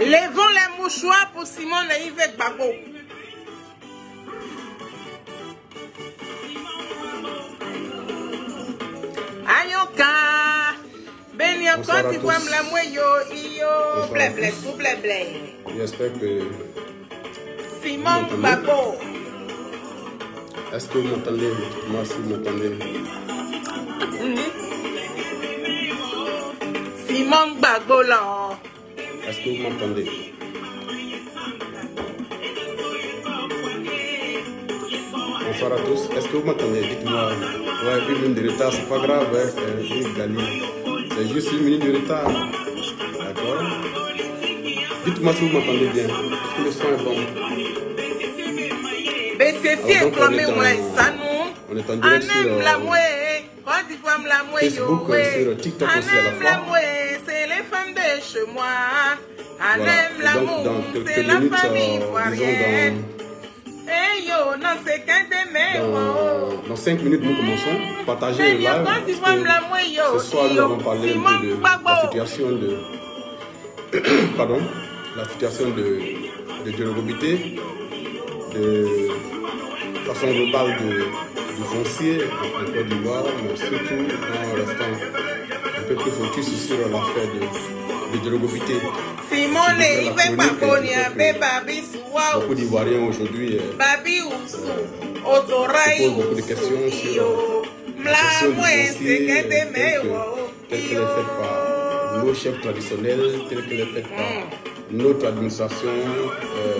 Levons les mouchoirs pour Simon et Yves Gbagbo. Ayoka, Beni encore tu vois la moyo, iyo, blé, sous blé. J'espère que Simon Gbagbo. Est-ce que vous m'entendez? Moi aussi, vous m'entendez? Simon Gbagbo là. Est-ce que vous m'entendez? Bonsoir à tous. Est-ce que vous m'entendez? Dites-moi. Ouais, 1 minute de retard, c'est pas grave. C'est juste 1 minute de retard. D'accord? Dites-moi si vous m'entendez bien. Est-ce que le son est bon? Mais c'est si éclamé, ça nous. On est en direct sur Facebook, sur TikTok aussi à la fois. C'est les femmes de chez moi. Voilà. Donc dans quelques minutes, disons dans 5 minutes, nous commençons. Partagez le live. Ce soir, nous allons parler un peu de la situation de... Pardon. La situation de Djologobité, de façon globale du foncier en Côte d'Ivoire, mais surtout en restant un peu plus focus sur l'affaire de Djologobité. Beaucoup d'Ivoiriens aujourd'hui se posent beaucoup de questions sur la question du foncier telle qu'elle est faite par nos chefs traditionnels, telle qu'elle est faite par notre administration,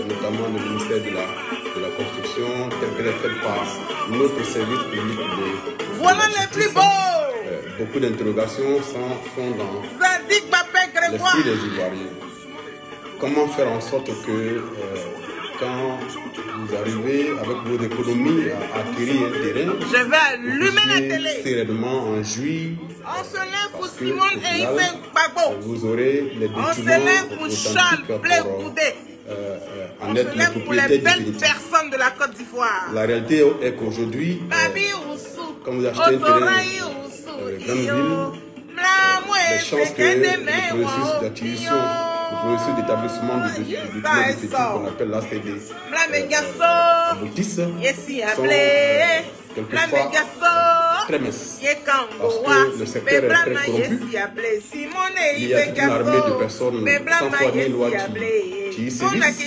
notamment le ministère de la Construction, telle qu'elle est faite par notre service public de voilà les plus beaux. Beaucoup d'interrogations font dans l'esprit des Ivoiriens. Comment faire en sorte que quand vous arrivez avec vos économies à acquérir un terrain, je vais allumer la télé. Sereinement en jouir. On se lève pour Simon et Yves Gbagbo. Vous aurez les documents. On se lève pour Charles Blé Goudé. En être le pour les belles personnes de la Côte d'Ivoire. La réalité est qu'aujourd'hui, quand vous achetez un terrain dans les grandes villes, les chances que le processus d'acquisition, le processus d'établissement du document définitif qu'on appelle l'ACD aboutissent sont quelquefois très minces. Parce que le secteur est très corrompu. Il y a toute une armée de personnes sans foi ni loi qui y sévissent.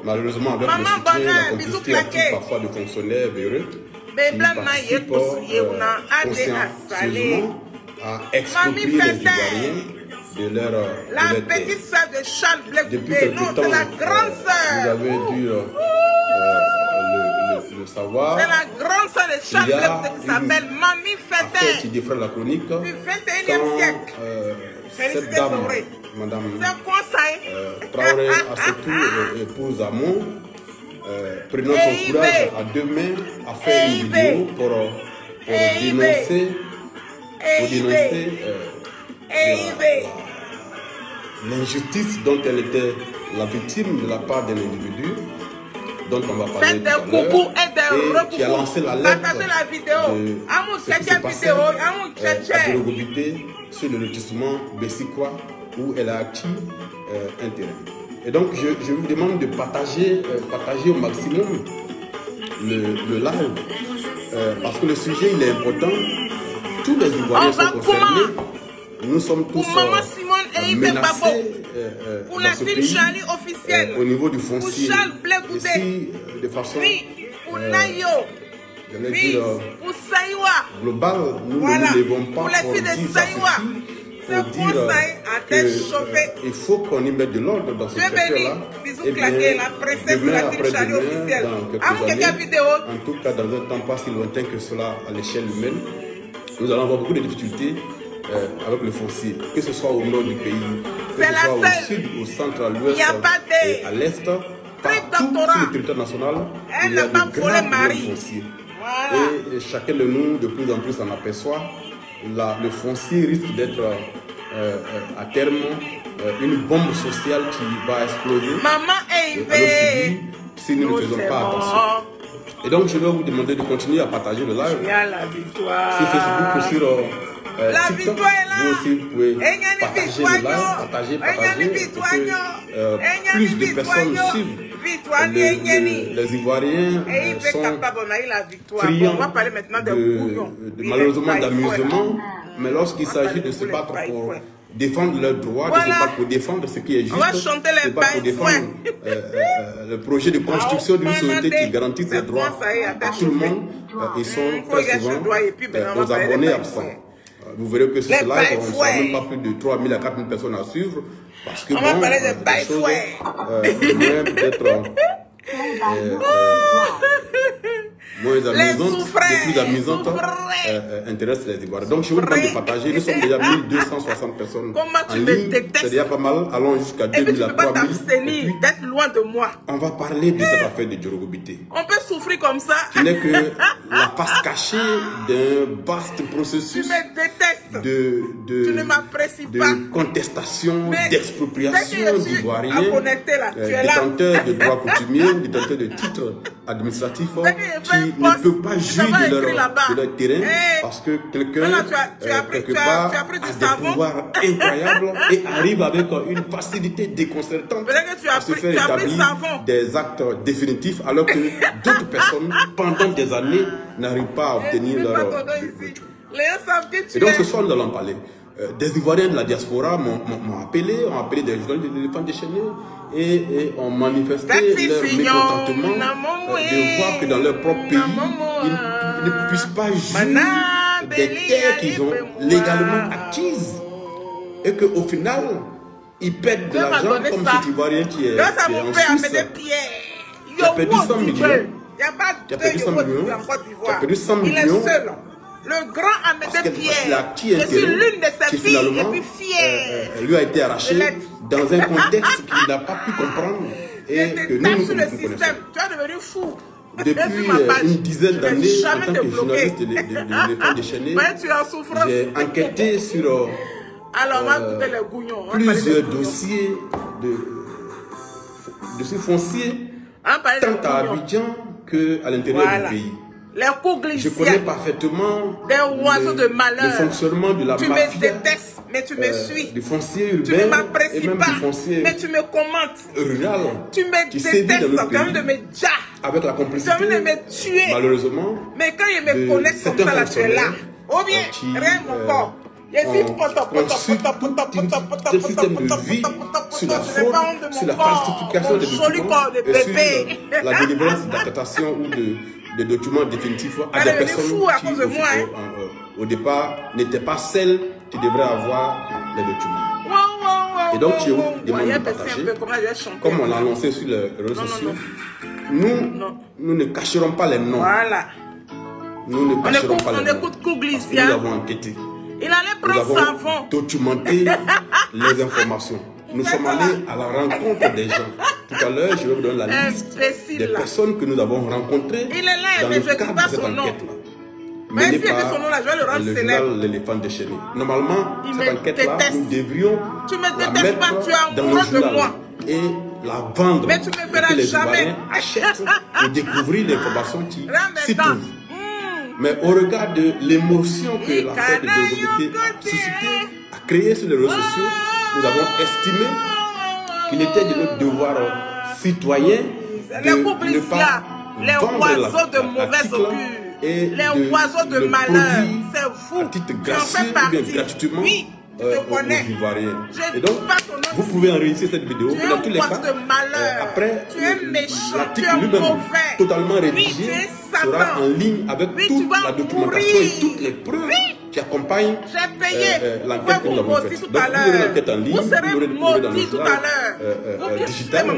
Malheureusement, avec le soutien et la complicité active parfois de fonctionnaires véreux qui participent consciencieusement à exproprier les Ivoiriens de leur petite sœur de Charles Blé Goudé. Depuis quelque temps, c'est la grande sœur. Vous avez dû le savoir. C'est la grande sœur de Charles Blé Goudé qui s'appelle Mami Fete. Qui défrait la chronique. Du 21e siècle. Cette dame, Madame Traoré Assetou, épouse Amon, prenant son courage à 2 mains, a fait une vidéo pour dénoncer l'injustice dont elle était la victime de la part d'un individu dont on va parler tout à l'heure, et qui a lancé la lettre de ce qui s'est passé à Djologobité sur le lotissement Bessikwa où elle a acquis un terrain. Et donc je vous demande de partager au maximum le live parce que le sujet il est important. Tous les Ivoiriens sont concernés. Nous sommes tous menacés pour la ville Charlie officielle, au niveau du foncier. pour Charles Blé Goudé, ici, de façon pour Nayo, pour Saïwa, globale, nous ne nous levons pas pour dire ça il faut qu'on y mette de l'ordre dans ce secteur-là. Et bien, demain après-demain, dans quelques années, en tout cas dans un temps pas si lointain que cela à l'échelle humaine, nous allons avoir beaucoup de difficultés avec le foncier, que ce soit au nord du pays, que ce soit au sud, au centre, à l'ouest et à l'est, partout sur le territoire national, il y a de grands problèmes fonciers. Et chacun de nous, de plus en plus, s'en aperçoit. Le foncier risque d'être à terme une bombe sociale qui va exploser. Si nous ne faisons pas attention. Et donc je vais vous demander de continuer à partager le live sur Facebook ou sur La victoire est là. Vous aussi, vous pouvez partager le live, partager, plus de personnes suivent. Les Ivoiriens sont friands malheureusement d'amusement, mais lorsqu'il s'agit de se battre pour défendre leurs droits, de se battre pour défendre ce qui est juste, de se battre pour défendre le projet de construction d'une société qui garantit ses droits à tout le monde, ils sont très souvent aux abonnés absents. Vous verrez que sur ce live, on ne sera même pas plus de 3 000 à 4 000 personnes à suivre, parce que bon, des choses moins peut-être moins amusantes, les plus amusantes intéressent les Ivoiriens. Donc je vous demande de partager. Nous sommes déjà 1260 personnes en ligne. C'est déjà pas mal. Allons jusqu'à 2000 à 3000. D'être loin de moi. On va parler de cette affaire de Djorogo Bitèye. On peut souffrir comme ça. Ce n'est que la face cachée d'un vaste processus de contestation, d'expropriation d'Ivoiriens, détenteurs de droits coutumiers, détenteurs de titres administratifs qui ne peuvent pas jouir de leur terrain parce que quelqu'un, quelque part, a des pouvoirs incroyables et arrive avec une facilité déconcertante à se faire établir des actes définitifs alors que d'autres personnes, pendant des années, n'arrivent pas à obtenir leur... Et donc ce soir, nous allons parler. Des Ivoiriens de la diaspora m'ont appelé, ont appelé des journalistes de l'éléphant déchaîné et ont manifesté leur mécontentement de voir que dans leur propre pays, ils ne puissent pas jouir des terres qu'ils ont légalement acquises et qu'au final, ils perdent de l'argent comme cet Ivoirien qui est en Suisse, qui a perdu 100 millions. Tu as perdu 100 millions. Tu as perdu 100 millions. Le grand Amédée Pierre, je suis l'une de ses filles, et puis fière. Lui a été arraché dans un contexte qu'il n'a pas pu comprendre et que nous connaissons. Tu es devenu fou. Depuis une dizaine d'années, en tant que journaliste de l'éléphant déchaîné, j'ai enquêté sur plusieurs dossiers de ce foncier, tant à Abidjan qu'à l'intérieur du pays. Les coups glissés. Je connais parfaitement le fonctionnement de la mafia. Tu me détestes, mais tu me suis. Du foncier urbain, tu ne m'apprécies pas, du foncier mais tu me commentes. Rural. Tu me détestes, tu as envie de me dire. Avec la complicité, tu as envie de me tuer. Malheureusement. Mais quand ils me connaissent comme ça, là, tu es là. Ou bien, rien mon corps. Je suis un système de vie sur la fraude, sur la falsification des documents et sur la délivrance d'attestation ou de documents définitifs à des personnes qui, au départ, n'étaient pas celles qui devraient avoir les documents. Et donc, je vous demande de partager, comme on l'a annoncé sur les réseaux sociaux, nous ne cacherons pas les noms. Voilà. Nous ne cacherons pas les noms. On écoute Kouglissia. Nous avons enquêté. Il allait prendre savon. Documenté les informations. Nous sommes allés à la rencontre des gens. Tout à l'heure, je vais vous donner la liste des personnes que nous avons rencontrées dans le cadre de cette enquête-là. Mais si son nom là, je vais le rendre célèbre. L'éléphant déchaîné. Normalement, cette enquête-là, nous devrions la mettre dans le journal et la vendre pour que les Ivoiriens achètent et découvrir l'information qui s'y trouve. Mais au regard de l'émotion que l'affaire de Djorogo Bitèye a suscité, a créé sur les réseaux sociaux, nous avons estimé qu'il était de notre devoir citoyen de ne pas vendre l'article et les oiseaux de malheur, c'est vous, à titre gratuit ou bien gratuitement aux Ivoiriens. Et donc, vous pouvez enregistrer cette vidéo, mais dans tous les cas, après, l'article lui-même totalement rédigé sera en ligne avec toute la documentation et toutes les preuves qui accompagnent l'enquête que nous avons faite. Donc, vous aurez l'enquête en ligne, vous aurez trouvé dans le journal digital, vous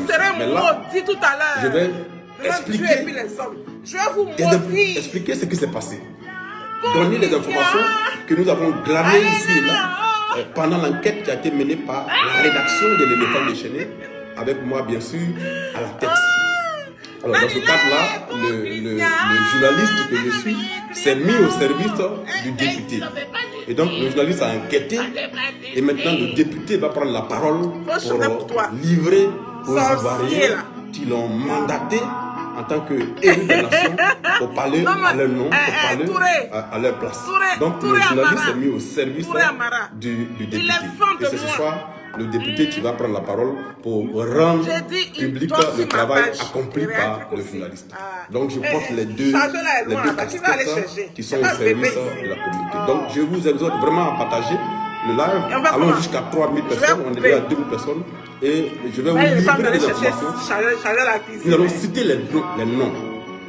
serez maudit tout à l'heure. Je vais expliquer ce qui s'est passé. Donner les informations que nous avons glanées ici et là pendant l'enquête qui a été menée par la rédaction de l'éléphant déchaîné, avec moi bien sûr à la tête. Alors dans ce cadre-là, le journaliste que je suis s'est mis au service du député. Et donc le journaliste a enquêté et maintenant le député va prendre la parole pour livrer aux Ivoiriens qui l'ont mandaté en tant qu'élus de la nation pour parler à leur nom, pour parler à leur place. Donc le journaliste s'est mis au service du député. Et c'est ce soir le député qui va prendre la parole pour rendre public le travail accompli par le journaliste. Donc je porte les deux casquettes qui sont au service de la communauté. Donc je vous exhorte vraiment à partager le live. Allons jusqu'à 3000 personnes, on est déjà à 2000 personnes. Et je vais vous livrer des informations. Nous allons citer les noms.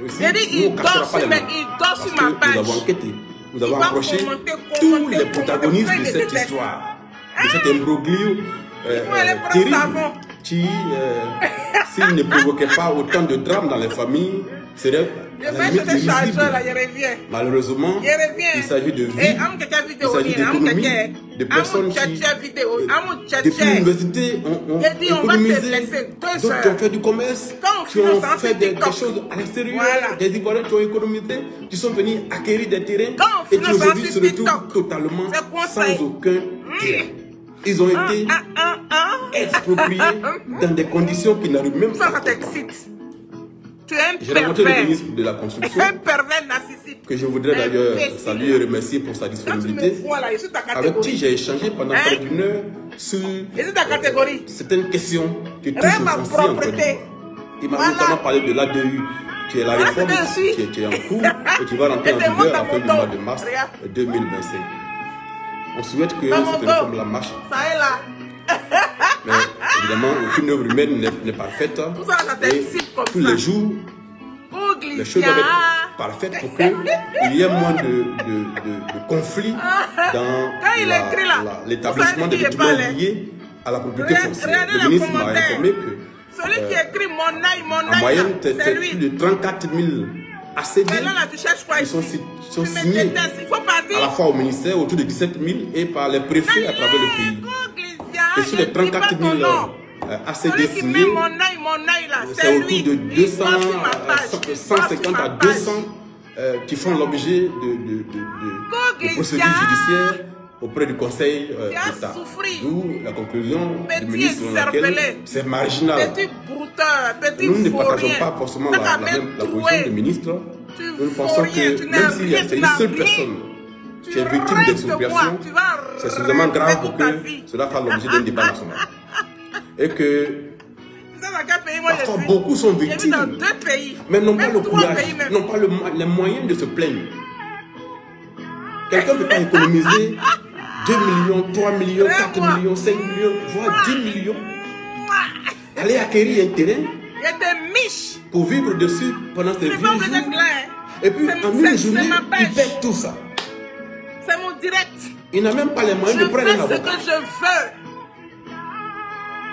Nous ne cachera pas les noms. Parce que nous avons enquêté. Nous avons approché tous les protagonistes de cette histoire. De cet imbroglio terrible qui, s'il ne provoquait pas autant de drames dans les familles, serait malheureusement, il s'agit de vie, il s'agit d'économie, de personnes qui, depuis l'université, ont économisé, d'autres qui ont fait du commerce, qui ont fait des choses à l'extérieur, des Ivoiriens qui ont économisé, qui sont venus acquérir des terrains et qui aujourd'hui se retrouvent totalement sans aucun terrain. Ils ont été expropriés dans des conditions qui n'arrivent même pas à comprendre. J'ai rencontré le ministre de la Construction, que je voudrais d'ailleurs saluer et remercier pour sa disponibilité, avec qui j'ai échangé pendant près d'une heure sur certaines questions qui touchent au foncier en Côte d'Ivoire. Il m'a notamment parlé de l'ADU, qui est la réforme qui est en cours et qui va rentrer en vigueur à la fin du mois de mars 2025. On souhaite que cette réforme la marche. Mais évidemment, aucune œuvre humaine n'est parfaite. Et tous les jours, les choses doivent être parfaites pour qu'il y ait moins de conflits dans l'établissement des documents liés à la propriété foncière. Le ministre m'a informé que en moyenne, c'est plus de 34 000 ACD qui sont signés à la fois au ministère, autour de 17 000 et par les préfets à travers le pays. Et sur les 34 000 ACD signés, c'est autour de 150 à 200 qui font l'objet de procédures judiciaires auprès du Conseil d'État. D'où la conclusion du ministre dans laquelle c'est marginal. Nous ne partageons pas forcément la position du ministre. Nous pensons que même s'il y a une seule personne qui est victime d'expropriation, c'est suffisamment grave pour que cela fasse l'objet d'un débat national. Et que parfois beaucoup sont victimes, mais n'ont pas le courage, n'ont pas les moyens de se plaindre. Quelqu'un ne peut pas économiser 2 millions, 3 millions, 4 millions, 5 millions, voire 10 millions. Aller acquérir un terrain pour vivre dessus pendant ses vieux jours. Et puis en une journée, il perd tout ça. C'est mon direct. Il n'a même pas les moyens de prendre un avocat. Je fais ce que je veux.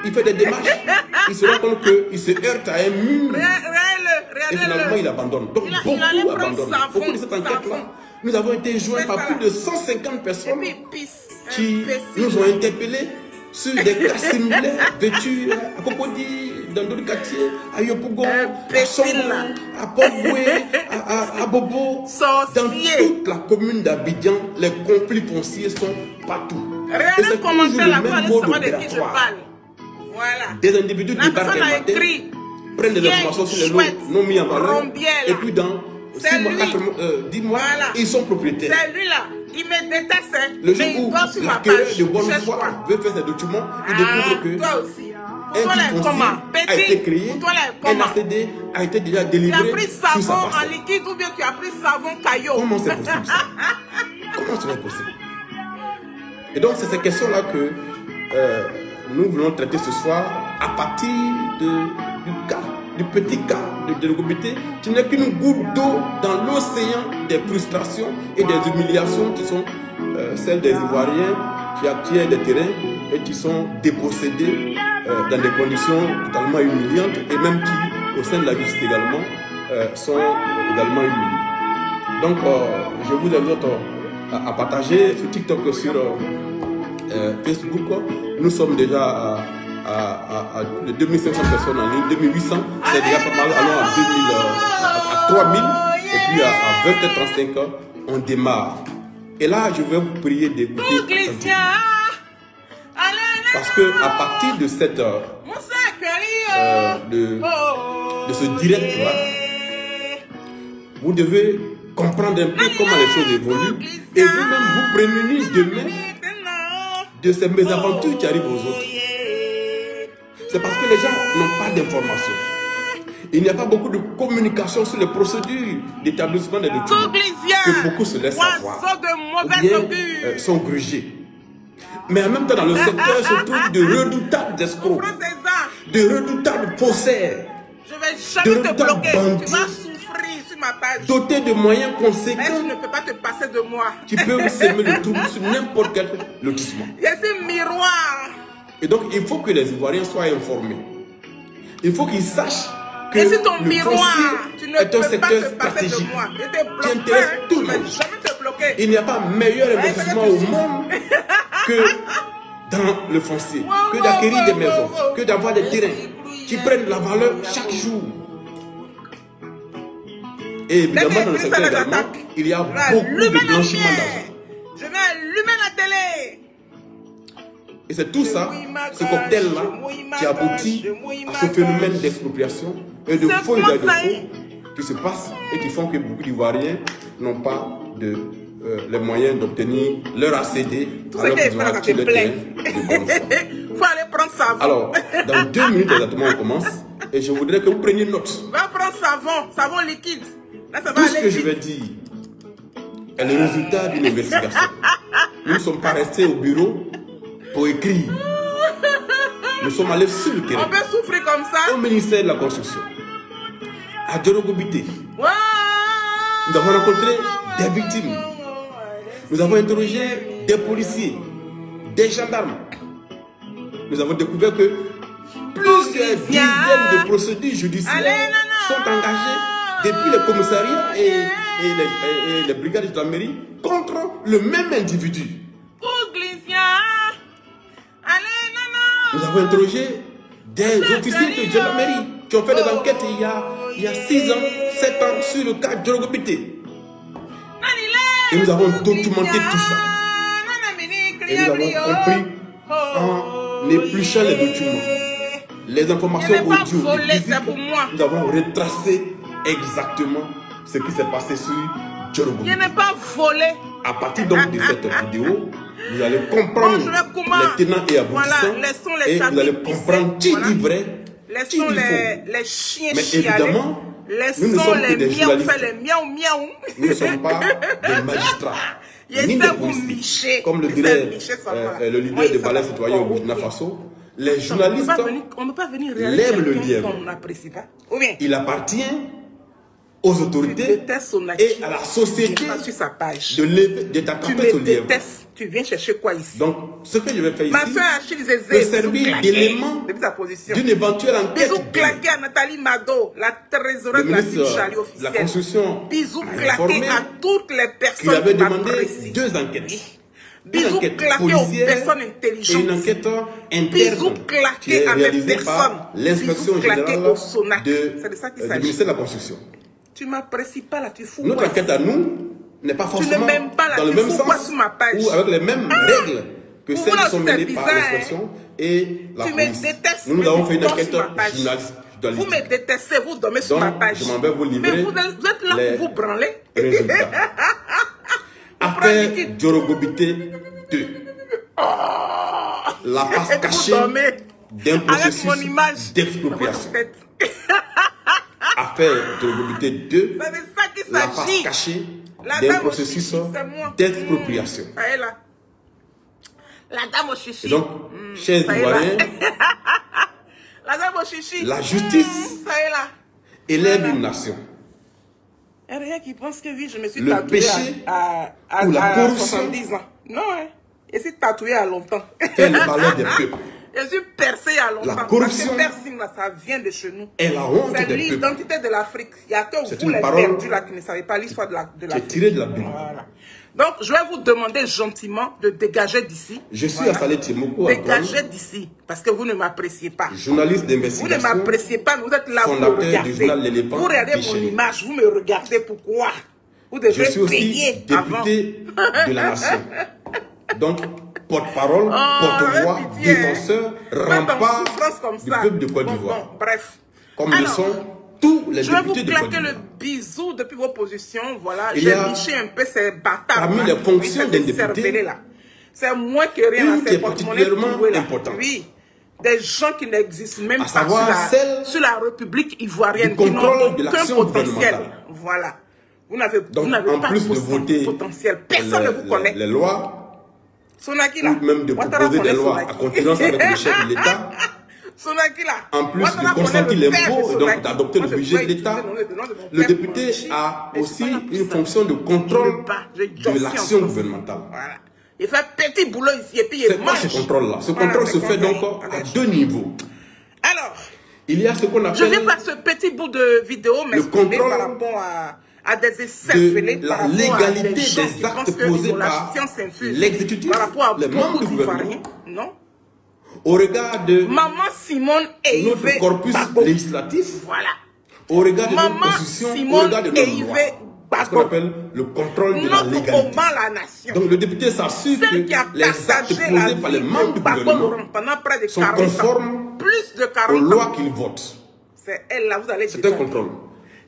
Il fait des démarches. Il se rend compte qu'il se heurte à un mur. Et finalement, il abandonne. Donc beaucoup abandonnent. Beaucoup de cette enquête-là, nous avons été joints par plus de 150 personnes qui nous ont interpellés sur des cas similaires, vêtus à Cocody, dans d'autres quartiers, à Yopougon, à Songo, à Port-Boué, à Bobo. Dans toute la commune d'Abidjan, les conflits fonciers sont partout. Et c'est toujours le même mode opératoire. Des individus débarquent le matin, prennent des informations sur les lots non mis en valeur, et puis dans 6 mois, 4 mois, 10 mois, ils sont propriétaires. C'est lui là. Il me déteste, le jour où l'acquéreur de bonne foi veut faire ses documents, il découvre que un titre foncier a été créé, un ACD a été déjà délivré. Tu as pris savon en liquide ou bien tu as pris savon caillot. Comment c'est possible ça? Comment cela est possible? Et donc c'est ces questions-là que nous voulons traiter ce soir à partir du petit cas de l'Ogobité, qui n'est qu'une goutte d'eau dans l'océan des frustrations et des humiliations qui sont celles des Ivoiriens qui acquièrent des terrains et qui sont dépossédés dans des conditions totalement humiliantes et même qui, au sein de la justice également, sont également humiliés. Donc, je vous invite à partager sur TikTok et sur Facebook. Nous sommes déjà à 2500 personnes en ligne, 2800, c'est déjà pas mal. Allons à 3000 et puis à 20h35, on démarre. Et là, je vais vous prier d'écouter parce que à partir de cette de ce direct là, vous devez comprendre un peu comment les choses évoluent et vous-même vous prémunir demain de ces mésaventures qui arrivent aux autres. C'est parce que les gens n'ont pas d'informations. Il n'y a pas beaucoup de communication sur les procédures d'établissement des documents que beaucoup se laissent savoir ou bien sont grugés. Mais en même temps, dans le secteur, se trouvent de redoutables escrocs, de redoutables faussaires, je vais jamais te bloquer. bandits, tu vas souffrir sur ma page. Dotés de moyens conséquents. Mais tu ne peux pas te passer de moi. Qui peuvent semer le trouble sur n'importe quel lotissement. Il y a ce miroir. Et donc, il faut que les Ivoiriens soient informés. Il faut qu'ils sachent que si ton le miroir, tu ne est un peux secteur pas te passer stratégique de moi. Je qui intéresse tout le monde. Jamais te bloquer. Il n'y a pas meilleur investissement au monde que dans le foncier, que d'acquérir des maisons, que d'avoir des terrains qui prennent la valeur chaque jour. Et évidemment, dans le secteur également, il y a beaucoup de blanchiment d'argent. Je vais allumer la télé. Et c'est tout ça, ce cocktail-là, qui aboutit à ce phénomène d'expropriation et de faux et de faux qui se passe et qui font que beaucoup d'Ivoiriens n'ont pas les moyens d'obtenir leur ACD alors qu'ils ont acquis le terrain de bonne foi. Il faut aller prendre savon. Alors, dans 2 minutes exactement, on commence et je voudrais que vous preniez note. Va prendre savon liquide. Là, ça va tout ce aller que je vais dire est le résultat d'une investigation. Nous ne sommes pas restés au bureau pour écrire. Nous sommes allés sur le terrain. On peut souffrir comme ça. Au ministère de la Construction, à Djorogobité. Wow. Nous avons rencontré des victimes. Nous avons interrogé des policiers, des gendarmes. Nous avons découvert que plusieurs dizaines de procédures judiciaires sont engagées depuis les commissariats et les brigades de gendarmerie contre le même individu. Nous avons interrogé des officiers de gendarmerie qui ont fait des enquêtes il y a 6 ans, 7 ans sur le cas de Djorogobité. Et nous avons documenté tout ça. Et nous avons compris en épluchant les documents, les informations audio, nous avons retracé exactement ce qui s'est passé sur Djorogobité. Je n'ai pas volé. À partir donc de cette vidéo, vous allez comprendre les tenants et aboutissants et vous allez comprendre qui dit vrai, qui dit faux. Les chiens mais évidemment, nous ne sommes que des journalistes. Nous ne sommes pas des magistrats, ni des policiers. Comme le dirait le leader de Balai Citoyen au Burkina Faso, les journalistes lèvent le lièvre. Il appartient aux autorités et à la société de t'attraper sur le lièvre. Tu viens chercher quoi ici? Donc, ce que je vais faire ici peut servir d'élément d'une éventuelle enquête. Bisous claqués à Nathalie Mado, la trésorière de la Chali officielle. La Constitution bisous claqués à toutes les personnes qui avaient demandé 2 enquêtes. Bisous claqués aux personnes intelligentes. Et une enquête interne qui est réalisée par l'inspection générale du ministère de la Construction. Tu m'apprécies pas là, tu fous. Notre enquête à nous n'est pas forcément dans le même sens ou avec les mêmes règles que celles qui sont menées par l'inspection et la police. Nous avons fait une enquête journalistique. Vous me détestez, vous dormez sur ma page. Je m'en vais vous livrer. Mais vous êtes là pour vous branler. Résultats. Affaire Djorogobité 2. La face cachée d'un processus d'expropriation. Affaire Djorogobité 2. La face cachée d'un processus d'expropriation. La dame au chichi. Et donc, chers Ivoiriens, la justice élève une nation. Il y a rien qui pense que oui, je me suis le tatoué péché à ou la corruption 70 ans. Non, hein. Je suis tatoué à longtemps. Fait le malheur des peuples. Je suis percé à longtemps. La corruption là, ça vient de chez nous. est la honte C'est des peuples. l'identité de l'Afrique. Il y a que vous une les parole perdus là qui ne savez pas l'histoire de l'Afrique. tirée de la Bible. Voilà. Donc, je vais vous demander gentiment de dégager d'ici. Je suis Assalé Tchemoko. Dégagez d'ici, parce que vous ne m'appréciez pas. Journaliste Vous d'investigation. ne m'appréciez pas, mais vous êtes là pour me fondateur du journal regarder. L'Éléphant. Vous regardez mon image, vous me regardez pourquoi? Vous devez Je suis aussi payer député de la nation. Donc, porte-parole, porte-voix, défenseur, rempart du peuple de Côte d'Ivoire. Bon, bref. Comme le sont tous les Je vais députés vous de Côte claquer le d'Ivoire. bisou depuis vos positions. Voilà, Il y j'ai a liché un peu ces bâtards. parmi les fonctions des députés, c'est moins que rien une à qui est ces particulièrement importante. Oui, des gens qui n'existent même À pas savoir sur la République ivoirienne, du qui n'ont contrôle de aucun l'action potentiel. gouvernementale. Voilà. Vous n'avez en pas plus de voter potentiel. Personne ne vous connaît. les lois, Sonaki, là. ou même de Ouattara proposer des connaît lois Sonaki. à concurrence avec le chef de l'État, Sonaki, là. en plus Ouattara de consentir connaît le père l'impôt de et donc Sonaki. d'adopter le Moi, je budget de pourrais l'État, utiliser le nom de mon le père député pour mentir. a Mais je aussi suis pas là pour une ça. fonction de contrôle Je de l'action gouvernementale. Voilà. Il fait petit boulot ici et puis il C'est quoi mange. ce contrôle-là? Ce contrôle se fait donc à deux niveaux. Alors, il y a ce qu'on je appelle vais par ce petit bout de vidéo m'exprimer par rapport à des essais de la légalité des actes posés par l'exécutif, par rapport à les membres du gouvernement, d'Ivoiriens, non? Au regard de Maman Simone et notre corpus législatif, voilà. au regard de notre Maman constitution, au Simone regard de et nos lois. Gbagbo, Ce qu'on appelle le contrôle de la notre légalité. Oban la nation. Donc le député s'assure que Celle qui a les actes partagé posés la par les vie membres de du Gbagbo gouvernement Laurent pendant près de sont 40 ans. conformes Plus de 40 aux ans. lois qu'il vote. C'est elle là, vous allez C'est un contrôle.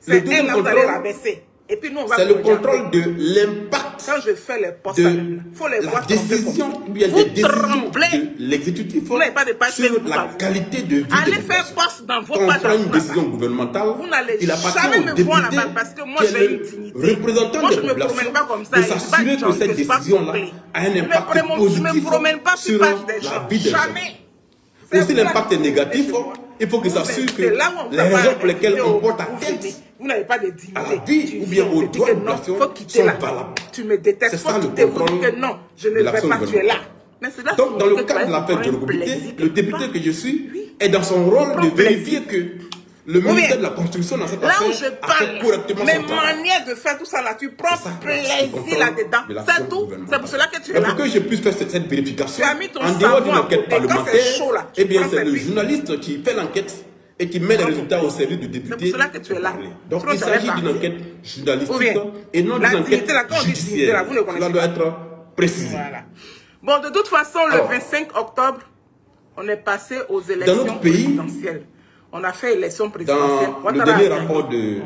Le C'est deuxième elle là, vous allez contrôle, rabaisser. Et puis nous, on va c'est le regarder. contrôle de l'impact Quand je fais les postes, de il faut les la voir décision, trembler. ou bien Vous des décisions tremblez. de l'exécutif Vous n'avez pas de page sur Facebook à la vous. qualité de vie Allez des faire populations. poste dans vos Quand on pages prend à une vous, décision là-bas. gouvernementale, Vous n'allez il appartient jamais au me député voir là-bas parce que moi qui est j'ai le une dignité. représentant Moi des je ne me populations promène pas comme ça. de je suis s'assurer pas que cette je suis pas décision-là complé. a un impact Je positif ne me promène pas sur sur page des la gens. vie des gens. Jamais. Ou si l'impact est négatif, il faut qu'il s'assure que les raisons pour lesquelles on porte atteinte vous n'avez pas de dignité. à la vie ou bien aux droits de la population sont valables. Tu me détestes. C'est ça le Vous contrôle dites que non, je ne de vais l'action pas, tu es là. Mais cela Donc, dans le signifie que cadre de tu l'affaire vas de prendre Robité, plaisir le quelque député part. que je suis Oui. est dans son rôle prend de plaisir. vérifier que le ministère de la Construction dans cette Là affaire où je a fait parle, correctement mes son travail. manières de faire tout ça là, tu prends C'est ça, le plaisir contrôle là-dedans. de l'action C'est tout. gouvernementale. C'est pour cela que tu es Mais là. pour que je puisse faire cette vérification, Tu as mis ton en dehors d'une savon à enquête côté. Quand c'est parlementaire, chaud, là, tu eh bien prends c'est cette le huile. journaliste qui fait l'enquête et qui met les résultats au service du député. C'est pour cela que tu es là. Donc Sinon, il tu allais s'agit d'une partir. enquête Ou journalistique bien, et non la d'une dignité, enquête là, quand on dit dignité, là, judiciaire. vous ne connaissez Cela doit pas. être précisé. Voilà. Bon, de toute façon, le Alors, 25 octobre, on est passé aux élections notre pays, présidentielles. On a fait élection Dans présidentielle. le Ouattara dernier a gagné. rapport de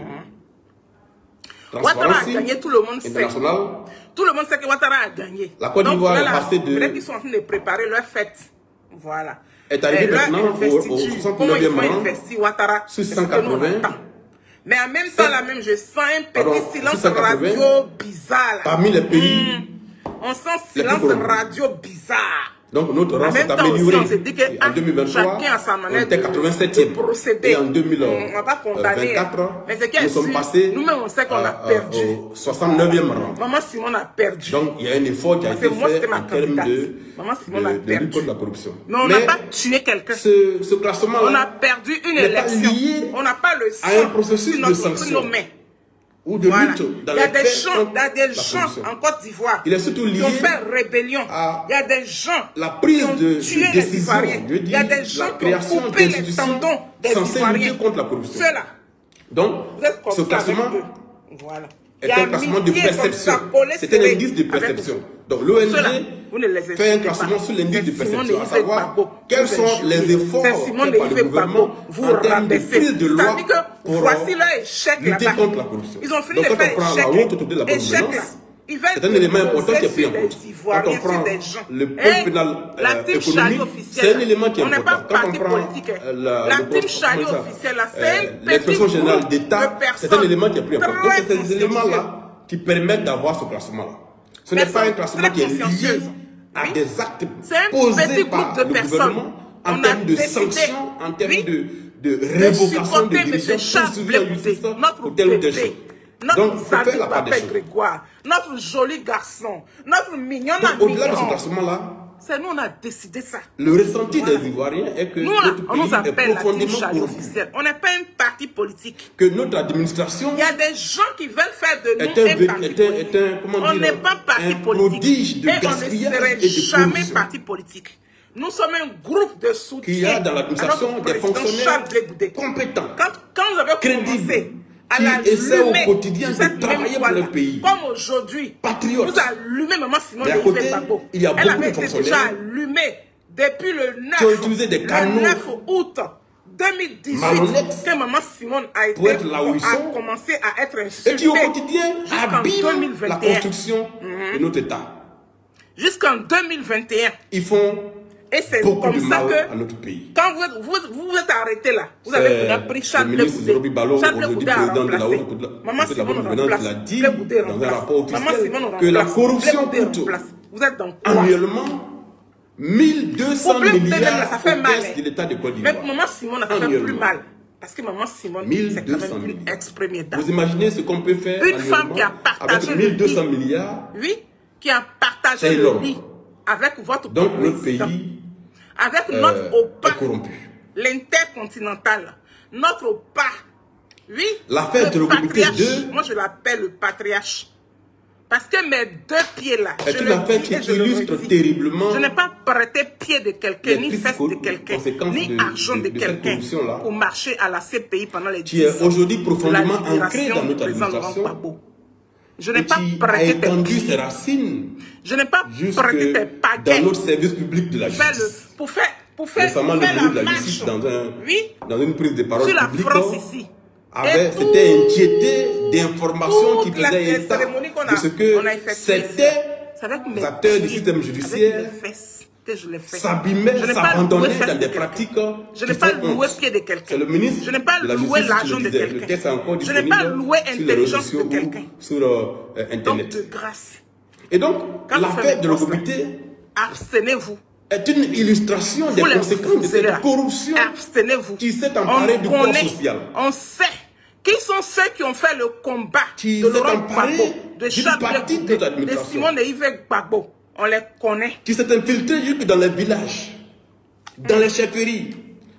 Ouattara a Transparency gagné, tout le monde sait. International, Tout le monde sait que Ouattara a gagné. La Côte d'Ivoire Donc, est voilà, passée de- peut-être qu'ils sont en train de préparer leur fête. Voilà. est arrivé Et leur maintenant investiture, au comment ils 69e vont rang, investir Ouattara? sur C'est ce que nous, on 180. attend. Mais en même temps, là même, je sens un petit Pardon, silence 680. radio bizarre. Là. parmi les pays. On sent Les plus silence corrompus. radio bizarre. Donc notre rang En s'est même temps aussi, amélioré. on s'est dit que Et en 2023, chacun a sa on manière était de 87e. procéder. Et en On ne va pas condamner. 2024, Mais c'est qu'il y a nous sommes su- passés nous-mêmes, on sait qu'on a perdu. au 69e rang. Maman Simone a perdu. Donc il y a un effort qui a Parce été que moi, fait c'était ma en termes candidate. de Maman Simone a lutte perdu. contre la corruption. Mais on n'a pas tué quelqu'un. Ce classement-là On a perdu une n'est pas élection. lié On n'a pas le sang à un processus sur de notre- sur sanction. nos mains. ou de Voilà. lutte dans Il y a les des faits gens, contre il y a des la gens corruption. en Côte d'Ivoire Il est surtout qui lié ont fait rébellion. à Il y a des gens la prise qui ont de tué les décision, Ivoiriens. je veux Il y a dire, des gens la qui ont création coupé les d'institutions tendons des censées Ivoiriens. lutter contre la corruption. Ceux-là, Donc, vous êtes comme ce ça classement avec eux. Voilà. est un classement de perception. C'est un indice de perception. Donc l'ONG vous ne les fait un insultez classement pas. sur l'indice de C'est Simone perception, à Yves savoir Gbagbo. quels Vous sont injuriez. les efforts C'est Simone faits par le Yves gouvernement Gbagbo. Vous en termes de rabaissez. prise de loi C'est-à-dire que pour voici leur échec lutter là-bas. contre la corruption. Ils ont fini Donc de quand faire on prend la échec. haute autorité de la bonne Échec là. gouvernance, Ils veulent c'est un élément important qui est pris en poser compte. sur des Quand Ivoiriens, on prend sur des gens. le code pénal La team Chali économique, officielle, c'est un élément qui est on n'est pas important. Quand on parti prend politique. La team Chali officielle, là, c'est un petit l'expression groupe générale d'État, de c'est un personnes élément qui est pris en compte. Donc très c'est ces éléments-là qui permettent d'avoir ce classement-là. Ce n'est pas un classement qui est lié à Oui. des actes C'est un posés petit par groupe de le personnes. gouvernement en On a termes de décidé, sanctions, en termes oui, de révocation de supporter dirigeants M. Charles poursuivis en Blé, justice notre pour telle ou telle bébé, chose. notre Donc, faut faire Sadi la part des Papel choses. Grégoire, notre joli garçon, notre mignon Donc, au-delà de ce mignon. classement-là, C'est nous, on a décidé ça. le ressenti Voilà. des Ivoiriens est que Nous, là, notre on pays nous est appelle la team profondément Chali corrompu. officielle. On n'est pas un parti politique. Que notre administration Il y a des gens qui veulent faire de nous est un parti un, politique. comment On dire, n'est pas parti un politique. prodige de Et on ne gaspillage serait et de jamais corruption. parti politique. Nous sommes un groupe de soutien. Qu'il y a dans à l'administration notre des président fonctionnaires Charles Blé Goudé. compétents, Quand vous avez crédibles, commencé à qui la essaient au allumer quotidien sur cette de travailler même pour voie-là, le pays. comme aujourd'hui, Patriotes. vous allumez Maman Simone Mais à Yves côté, Gbagbo. il y a Elle beaucoup avait de été déjà fonctionnaires allumée depuis le 9, qui ont utilisé des canaux le 9 août 2018, malhonnêtes que Maman Simone a commencé à être insultée. Et qui au quotidien abîment la 2021. construction de notre État. Jusqu'en 2021. Ils font et c'est beaucoup comme de ça mal que à notre pays. quand vous êtes arrêté là, vous avez pris Charles Blé Goudé. Charles Blé Goudé a remplacé. Maman Simone l'a dit dans un rapport officiel que la corruption coûte vous êtes dans annuellement 1200 milliards aux caisses de l'État de Côte d'Ivoire. Mais Maman Simone a fait plus mal. Parce que Maman Simone, c'est quand même une ex-première dame. Vous imaginez ce qu'on peut faire une femme qui a partagé avec 1200 milliards. Oui, qui a partagé le lit avec votre donc notre pays, avec notre OPA, corrompu. L'intercontinental, notre OPA. Oui, l'affaire de patriarche. Moi, je l'appelle le patriarche. Parce que mes deux pieds là, c'est une affaire qui illustre terriblement. Je n'ai pas prêté pied de quelqu'un, ni fesse de quelqu'un, ni argent de quelqu'un pour marcher à la CPI pendant les 10 ans. Qui est aujourd'hui profondément ancré dans notre administration. Je n'ai pas prêté tes pieds. Ses racines. Je n'ai pas prêté tes paquets. Dans notre service public de la justice. Pour faire récemment, le ministre de la Justice, dans une prise de parole sur la publique, France ici. s'était inquiété d'informations qui faisaient état de ce que certains acteurs du système judiciaire s'abîmaient, s'abandonnaient dans des pratiques. Je n'ai pas loué pied de quelqu'un. C'est le ministre. Je n'ai pas loué l'argent de quelqu'un. Je n'ai pas loué l'intelligence de quelqu'un. Sur Internet. Donc, de grâce. Et donc, l'affaire de l'obéité, abstenez-vous. Est une illustration des conséquences de cette corruption qui s'est emparée du corps social. On sait qui sont ceux qui ont fait le combat de Laurent Gbagbo, de Charles Blé Goudé, de Simone et Yves Gbagbo. On les connaît. Qui s'est infiltré jusque dans les villages, dans les chefferies,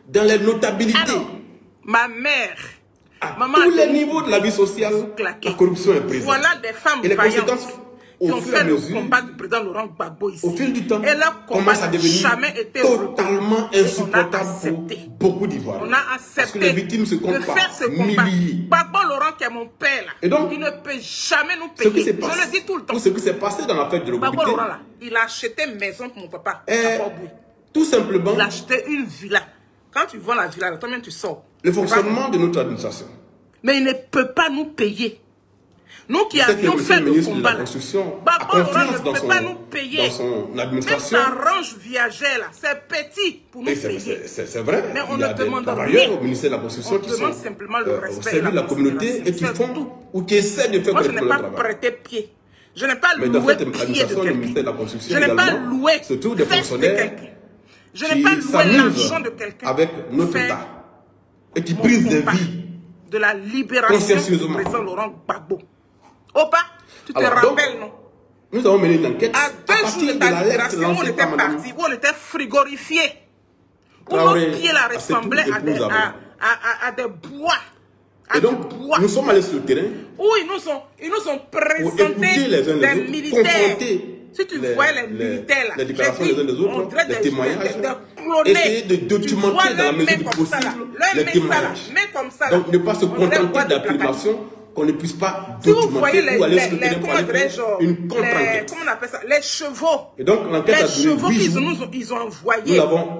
dans les notabilités. Alors, ma mère, à tous les niveaux de la vie sociale, la corruption est présente. Voilà des femmes vaillantes qui ont fait le combat du président Laurent Gbagbo ici. Au fil du temps, et leur combat n'a jamais été totalement insupportable pour beaucoup d'Ivoiriens. On a accepté parce que les victimes se comptent faire ce combat. Gbagbo Laurent qui est mon père là, et donc, il ne peut jamais nous payer. Je le dis tout le temps. Tout ce qui s'est passé dans l'affaire de l'obéité. Gbagbo Laurent là, il a acheté une maison pour mon papa. Tout simplement. Il a acheté une villa. Quand tu vends la villa, toi-même tu sors. Le fonctionnement de notre administration. Mais il ne peut pas nous payer. Nous qui avions fait le combat, Gbagbo Laurent ne peut pas nous payer. Dans son administration. Même sa range viagère là, c'est petit pour nous payer. C'est vrai. Mais on ne demande rien au ministère de la Construction qui sont simplement le respect au service de la communauté et qui font ou qui essaient de faire moi, je n'ai pas prêté pied. Je n'ai pas loué pied de quelqu'un. Je n'ai pas loué surtout des fonctionnaires je n'ai pas loué l'argent de quelqu'un. Avec notre État et qui brisent des vies de la libération du président Laurent Gbagbo. Opa, tu te rappelles, non? Nous avons mené une enquête à 2 jours de ta libération, où on était parti, où on était frigorifié, où nos pieds là ressemblaient à des bois. Et donc, nous sommes allés sur le terrain. Où ils nous ont présenté des militaires. Si tu vois les militaires là, les déclarations des uns des autres, les témoignages, essayer de documenter dans la mesure du possible les témoignages. Donc, ne pas se contenter d'affirmations qu'on ne puisse pas documenter ou aller sur le terrain pour aller faire une contre-enquête. Comment on appelle ça? Les chevaux. Et donc, l'enquête a duré 8 jours. Ils ont envoyé. Nous l'avons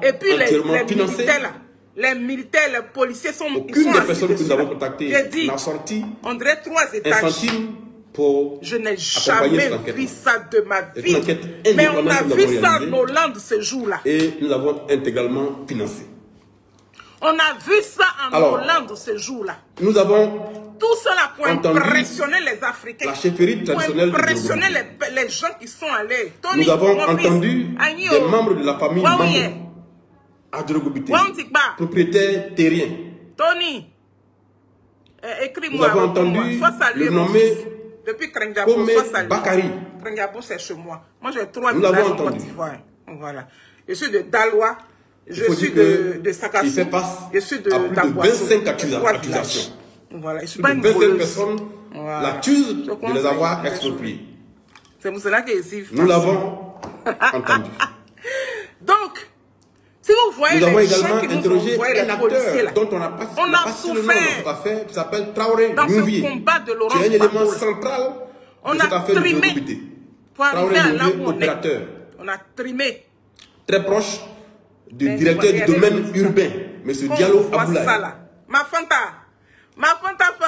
les militaires, les policiers sont aucune des personnes que nous avons contactées n'a sorti on dirait 3 étages. Un centime pour je n'ai jamais vu ça de ma vie. Mais on a vu ça en Hollande ce jour-là. Et nous l'avons intégralement financé. On a vu ça en Hollande ce jour-là. Nous avons tout cela pour impressionner les Africains. La chefferie traditionnelle pour impressionner les gens qui sont allés. Tony, nous avons entendu des membres de la famille Adrogobité, propriétaire terrien. Tony, écris-moi. Nous avons entendu le nommer depuis Krenjabo, Bakari. Krenjabo, c'est chez moi. Moi, j'ai 3 villages en Côte d'Ivoire. Voilà. Je suis de Daloa, je suis de Sakassou, je suis de Daboissou. 25 accusations. Voilà. Je suis pas une 25 personnes l'accusent de les avoir expropriés. C'est pour cela que ici. Nous l'avons entendu. Donc, si vous voyez nous les gens qui nous envoient les policiers là, dont on a souffert, qui s'appelle Traoré dans ce combat de Laurent Gbagbo. C'est un élément central on a trimé pour arriver à là où on est. opérateur. On a trimé. Très proche du directeur du domaine urbain, M. Diallo Aboulaye. Ma Fanta.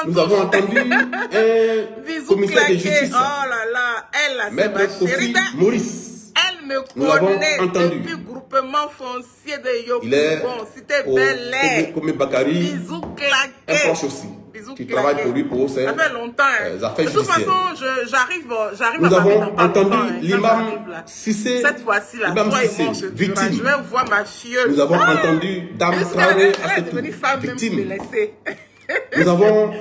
Nous avons entendu un commissaire de justice, oh là là, elle, Maître Kofi Maurice. Elle me connaît depuis le groupement foncier de Yopougon, Cité Bel Air. Comme Bakari, bisous claqués. Un proche aussi, qui travaille pour lui pour ses affaires affaires de toute judiciaires. façon, j'arrive Nous avons entendu l'imam Cissé, cette fois-ci là, toi et moi, victime. je vais voir ma filleule. Nous avons entendu Dame Traoré, victime. Nous avons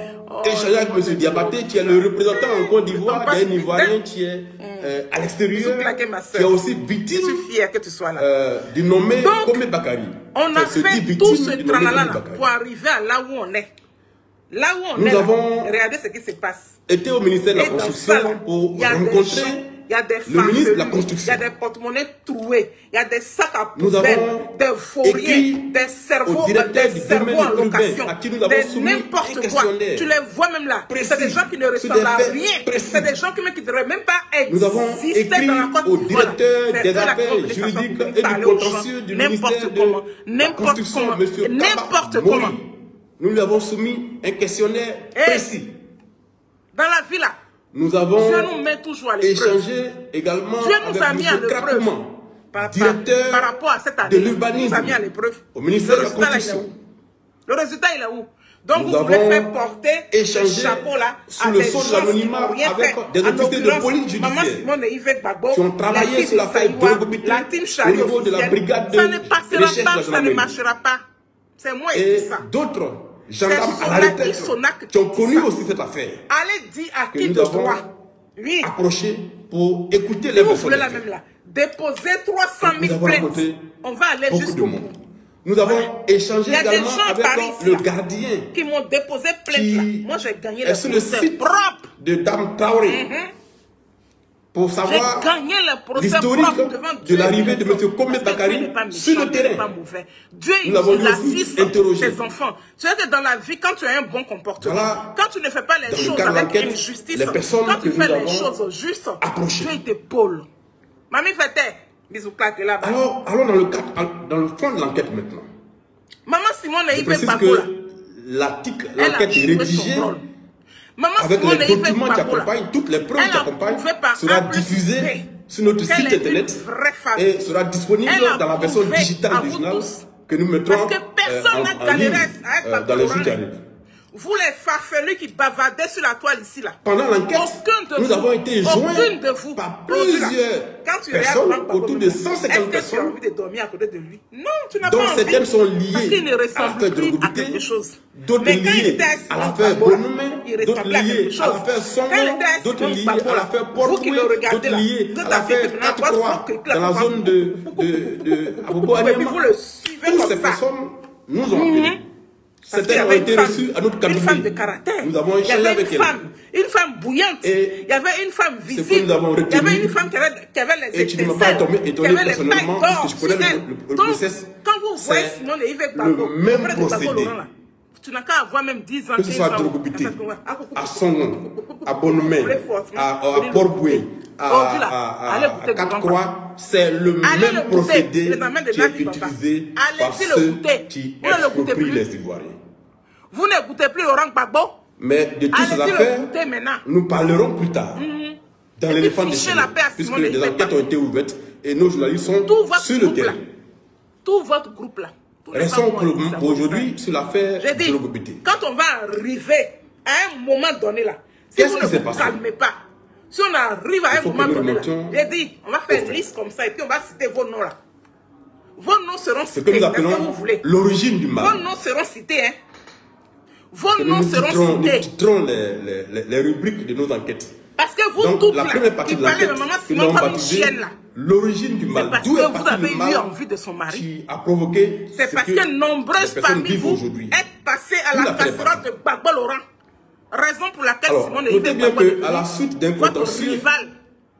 échangé avec M. Diabaté, qui est le représentant en Côte d'Ivoire d'un Ivoirien qui est à l'extérieur, qui est aussi victime. Je suis fière que tu sois là. Du nommé Kome Bakari. On a fait tout ce tralala pour arriver à là où on est. Là où on est, regardez ce qui se passe. Était au ministère de la Construction pour rencontrer il y a des le ministre de la Construction. Il y a des porte-monnaies troués, il y a des sacs à poubelle, des fourriers, des cerveaux en location, n'importe quoi. Tu les vois même là. C'est des gens qui ne ressemblent à rien. C'est des gens qui ne devraient même pas exister dans la Côte d'Ivoire. Au directeur des affaires juridiques et du contentieux du ministère de la Construction, M. N'importe comment. Nous lui avons soumis un questionnaire précis. Dans la vie là. Nous avons Dieu nous met toujours à échangé également Dieu nous avec M. Craquement, directeur par rapport à cette année, de l'urbanisme au ministère de la Construction. Le résultat, il est où? Donc vous voulez faire porter ce chapeau là sous le sceau de l'anonymat avec des officiers de police judiciaire qui ont travaillé sur l'affaire Drogobité au niveau de la brigade de recherche de la ça ne marchera pas. C'est moi qui dis ça. D'autres gendarmes à la retraite qui ont connu aussi cette affaire. Allez dire à qui nous de avons droit. Oui. Approché pour écouter les versions. La même là. Déposer 300 000 plaintes. On va aller jusqu'au bout. Nous avons échangé également avec le gardien qui m'ont déposé plainte là. Moi j'ai gagné le procès propre de Dame Traoré. Pour savoir l'historique de l'arrivée de M. Kome Bakari sur le terrain. Dieu il assiste ses enfants. Tu sais que dans la vie, quand tu as un bon comportement, quand tu ne fais pas les choses avec une justice, quand tu fais les choses justes, Dieu t'épaule. Mamie Fete, bisous claqués là-bas. Alors, allons dans le fond de l'enquête maintenant. Maman Simone et Yves Babola. L'enquête est rédigée. Maman avec les documents qui accompagnent, toutes les preuves qui accompagnent, sera diffusée sur notre site internet et sera disponible dans la version digitale du journal que nous mettrons en ligne dans les jours qui arrivent. Vous les farfelus qui bavardez sur la toile ici là. Pendant l'enquête, nous avons été joints par plusieurs personnes, autour de 150 personnes, tu as envie de dormir à côté de lui? Non, tu n'as pas dont envie. certaines sont liées parce qu'il ne à ressemble plus à quelque chose. D'autres liées à l'affaire Bonhomme, d'autres liées à l'affaire Songo, d'autres liées à l'affaire Portoué, d'autres liées à l'affaire 4-3 dans la zone de Abobo Anyama. Toutes ces personnes nous ont appelés. Certaines ont été reçues à notre cabinet. Une femme de caractère. Nous avons échangé avec elle. Une femme bouillante. Il y avait une femme visible. Il y avait une femme qui avait les étincelles. Et tu ne m'as pas étonné personnellement, parce que je connais le process. Quand vous voyez Simone et Yves Gbagbo, le même procédé. Tu n'as qu'à avoir même 10 ans. Que ce soit à Drogobité, à Songo, à Bonhomme, à Port-Boué, à 4-3, c'est le même procédé qui est utilisé par ceux qui exproprient les Ivoiriens. Vous n'écoutez plus Laurent Gbagbo? Mais de toutes ces affaires, nous parlerons plus tard. Dans l'éléphant des Chine, puisque des enquêtes ont été ouvertes et nos journalistes sont sur le terrain. Tout votre groupe là. Restons aujourd'hui sur l'affaire Drogobité. Quand on va arriver à un moment donné là, si vous ne vous calmez pas, si on arrive à un moment donné là, j'ai dit, on va faire une liste comme ça et puis on va citer vos noms là. Vos noms seront cités. Ce que nous appelons l'origine du mal. Vos noms seront cités, hein. Vos noms seront cités. Nous titrons les rubriques de nos enquêtes. Parce que vous toutes là, qui parlez de maman Simone comme une chienne là. L'origine du mal. C'est parce que vous avez eu envie de son mari. Qui a provoqué. C'est parce que nombreuses parmi vous êtes passées à la casserole de Gbagbo Laurent. Raison pour laquelle Simone et Yves Gbagbo bien qu'à la suite d'un contentieux rival.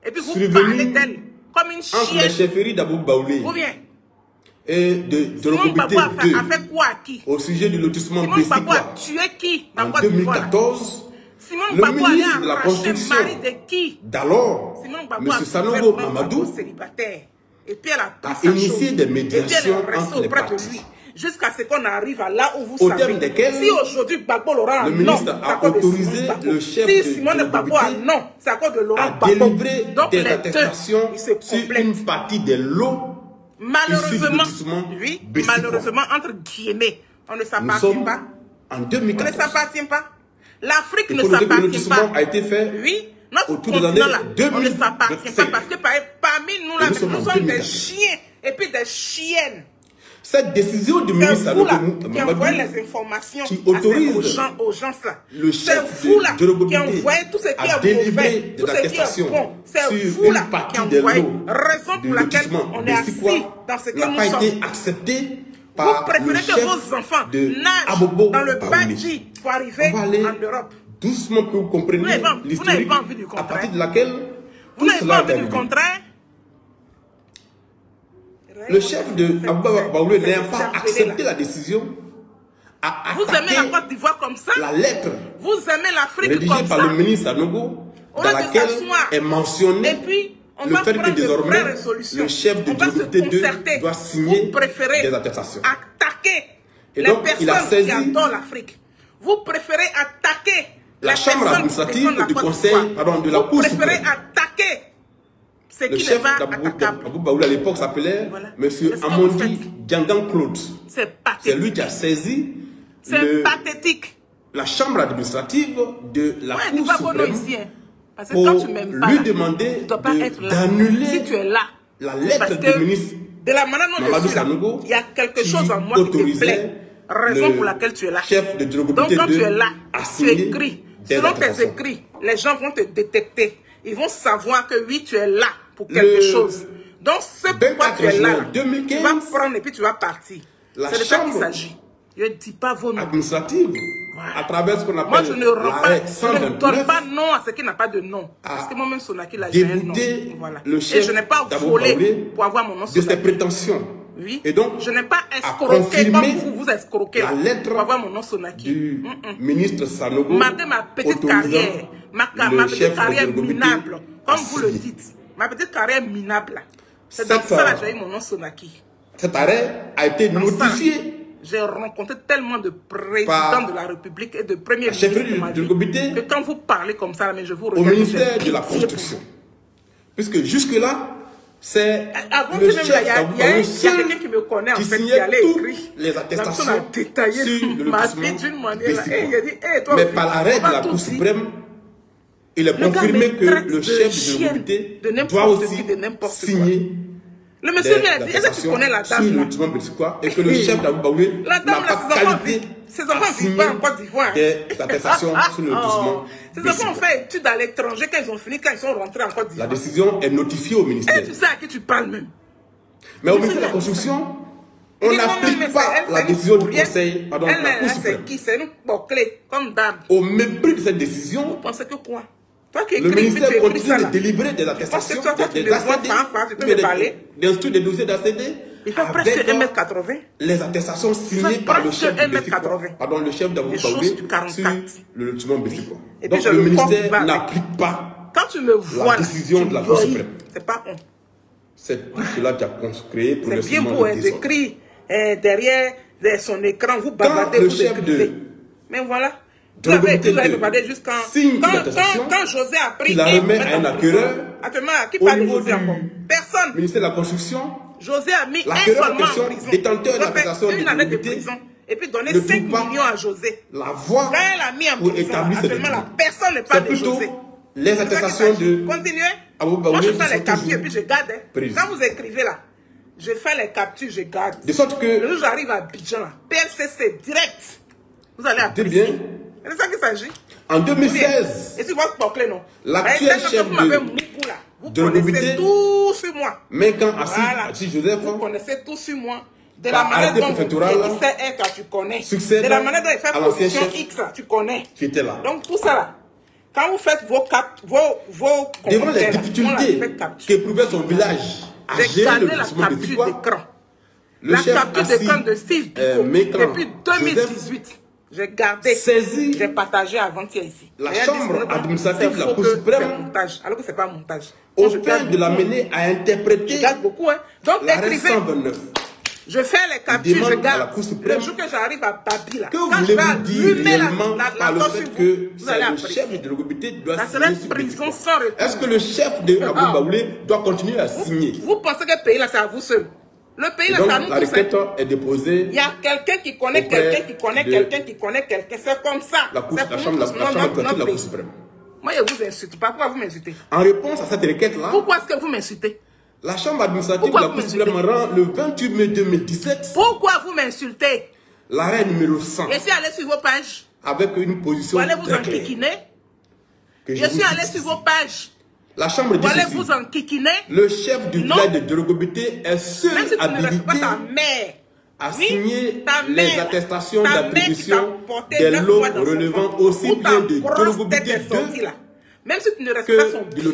Et puis vous parlez d'elle comme une chienne. Entre les chefferies d'Abou Baoulé. Ou bien. Et de Drogobité 2. A fait quoi à qui? Au sujet du lotissement Simone Gbagbo a tué qui dans en 2014. Simone Gbagbo a arraché le mari de qui? d'alors, M. Sanogo Mamadou, célibataire. Et puis elle a à initier des médiations entre les partis. Jusqu'à ce qu'on arrive à là où vous savez. Si aujourd'hui Gbagbo Laurent le ministre a autorisé le chef de Simone Gbagbo a non, c'est à cause de Laurent Gbagbo. À délivrer des attestations sur une partie des lots. Malheureusement, oui, malheureusement, entre guillemets, on ne s'appartient pas. En 2014. On ne s'appartient pas. L'Afrique ne s'appartient pas. A été fait oui, notre continent là, on ne s'appartient pas parce que parmi nous là, nous sommes des chiens et puis des chiennes. Cette décision du ministre qui envoie les informations qui autorise aux gens là. Le chef vous là qui envoie tout ce qui est mauvais, tout ce qui est bon. C'est vous là qui envoyez. Raison pour laquelle on est assis dans ce que nous sommes. N'a pas été accepté. Vous préférez que vos enfants nagent dans le Badji pour arriver en Europe. Doucement que vous compreniez l'historique à partir de laquelle vous n'avez pas envie du contraire. Le chef de Abouba Baoulé n'a pas accepté la décision à vous aimez la Côte d'Ivoire comme ça? La lettre vous aimez l'Afrique comme ça? Rédigée par le ministre Sanogo, dans laquelle est mentionné le fait que désormais le chef de Djibouti doit signer des attestations. Attaquer et les donc, personnes qui adorent l'Afrique. Vous préférez attaquer la chambre administrative du conseil, pardon, de la Cour suprême. Vous préférez attaquer ce qui n'est pas attaquable. Abou Baoulé à l'époque s'appelait Monsieur Amondi Djangan Claude. C'est lui qui a saisi la chambre administrative de la Cour suprême parce que quand tu m'aimes pas, lui demander d'annuler si tu es là, la lettre du ministre de la manière dont je suis là, il y a quelque chose en moi qui te plaît. Raison pour laquelle tu es là. Donc quand tu es là, tu écris. Selon tes écrits, les gens vont te détecter. Ils vont savoir que oui, tu es là pour quelque chose. Donc c'est pourquoi tu es là. 2015, tu vas prendre et puis tu vas partir. C'est de ça qu'il s'agit. Je ne dis pas vos noms. Administrative. À travers ce qu'on appelle moi, je ne donne pas nom à ce qui n'a pas de nom. Parce que moi-même, Sonaki, là, j'ai un nom. Voilà. Et je n'ai pas volé pour avoir mon nom de ses prétentions. Oui. Et donc, je n'ai pas escroqué comme vous escroquez la lettre pour avoir mon nom Sonaki. Du ministre Sanogo. Ma petite carrière, ma petite carrière minable, comme vous le dites. Ma petite carrière minable. C'est dans ça que j'ai eu mon nom Sonaki. Cet arrêt a été notifié. J'ai rencontré tellement de présidents de la République et de premiers ministres de ma vie que quand vous parlez comme ça, mais je vous regarde au ministère de la Construction. Puisque jusque-là, c'est le chef il y a quelqu'un qui me connaît en fait, qui allait écrire les attestations sur ma vie d'une manière. Mais par l'arrêt de la Cour suprême, il est confirmé que le chef de l'autorité doit aussi signer. Le monsieur vient dit, est-ce que tu connais la dame là? Et que le chef d'Abou Baoulé n'a pas qualité ses enfants ne vivent pas en Côte d'Ivoire. Des attestations sur le lotissement. Ces enfants ont fait études à l'étranger quand ils ont fini, quand ils sont rentrés en Côte d'Ivoire. La décision est notifiée au ministère. Et tu sais à qui tu parles même. Mais au ministère de la Construction, on n'applique pas la décision du Conseil. Pardon, de la Cour suprême. C'est une clé, comme dame. Au mépris de cette décision, vous pensez que quoi? Toi qui le ministère continue de délivrer des attestations, des ACD, d'instruire des dossiers d'ACD. Il fait presque 1m80. Les attestations signées par le chef le chef d'Abou Baoulé sur le lotissement Bessico. Donc le ministère n'applique pas la décision de la Cour suprême. C'est pas on. C'est tout cela qui a créé pour le bien beau d'écrire derrière son écran, vous bavardez, vous écrivez. Mais voilà. Vous avez bavardé jusqu'à quand José a pris il a remis à un acquéreur. Actuellement, qui parle de José encore? Personne. Ministère de la Construction. José a mis un seulement en prison. Détenteur d'attestation une année de prison. Et puis donner 5 millions à José. La voie quand elle a mis en prison, actuellement, la personne n'est pas de José. Les attestations de... Continuez. Moi, je fais les captures et puis je garde. Quand vous écrivez là, je fais les captures, je garde. De sorte que... Le jour où j'arrive à Abidjan, PLCC direct. Vous allez apprécier. C'est de ça qu'il s'agit. En 2016, et si vous parlez, non. L'actuel chef vous connaissez tout sur moi. Mais quand Assis Joseph, vous connaissez tout sur moi. De la manière dont vous faites tu connais. De la manière dont il fait position X, tu connais. Qui était là. Donc tout ça là. Quand vous faites vos devant les difficultés qu'éprouvait son village, j'ai gardé la capture d'écran. La capture d'écran de Steve Biko depuis 2018. J'ai gardé, saisi, j'ai partagé avant-hier ici. La chambre administrative de la Cour suprême, montage, alors que c'est pas un montage. Au point de l'amener à interpréter je garde beaucoup, hein. Donc, l'arrêt 129. Je fais les captures, je garde. Le jour que j'arrive à Babi, là, que voulez-vous dire réellement par le fait que le chef de Drogobité doit signer sur prison sans retour. Est-ce que le chef de Abou Baoulé doit continuer à signer? Vous pensez que le pays là, c'est à vous seul? Le pays là, c'est à nous tous. La requête est déposée. Il y a quelqu'un qui connaît quelqu'un qui connaît quelqu'un qui connaît quelqu'un. C'est comme ça. La chambre de la Cour suprême. Moi, je vous insulte pas. Pourquoi vous m'insultez? En réponse à cette requête-là, pourquoi est-ce que vous m'insultez? La chambre administrative de la Cour suprême rend le 28 mai 2017. Pourquoi vous m'insultez? L'arrêt numéro 100. Je suis allé sur vos pages. Avec une position vous allez vous enquiquiner. Je suis allé sur vos pages. La chambre dit ceci. Vous allez vous enquiquiner. Le chef du village de Drogobité est seul habilité à signer les attestations d'attribution des lots relevant aussi bien de Drogobité 2 même si tu ne respectes pas son bien,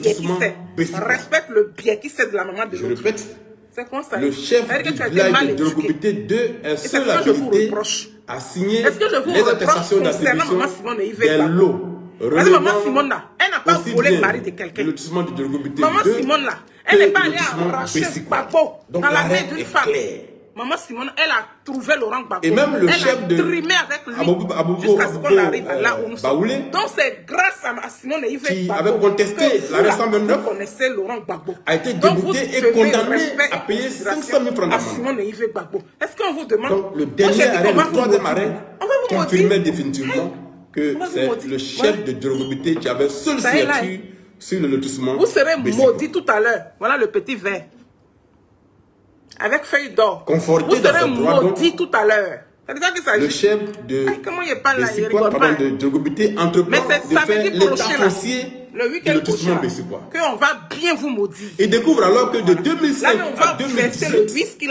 respecte le bien qui c'est de la maman de l'autre. Je répète, le chef du village de Drogobité 2 est seul habilité à signer les attestations d'attribution des lots Maman Simone là, elle n'a pas volé le mari de quelqu'un. Maman Simone là, elle n'est pas allée arracher Gbagbo dans la main d'une femme. Maman Simone, elle a trouvé Laurent Gbagbo. Et même le chef de trimé avec lui jusqu'à ce qu'on arrive là où nous sommes. Donc c'est grâce à Simone et Yves qui avait contesté l'arrêt 129, connaissez Laurent Gbagbo, a été débouté et condamné à payer 500 000 francs d'amende. Simone et Yves Gbagbo. Est-ce qu'on vous demande? Donc le dernier arrêt, le troisième arrêt, confirmait définitivement que c'est le chef de Drogobité qui avait seul signature sur le lotissement. Vous serez maudit tout à l'heure. Voilà le petit vin. Avec feuille d'or. Vous serez maudit tout à l'heure. Le chef de Drogobité entreprend de faire l'état foncier le week-end prochain, qu'on va bien vous maudire. Et découvre alors que de 2005 à 2018,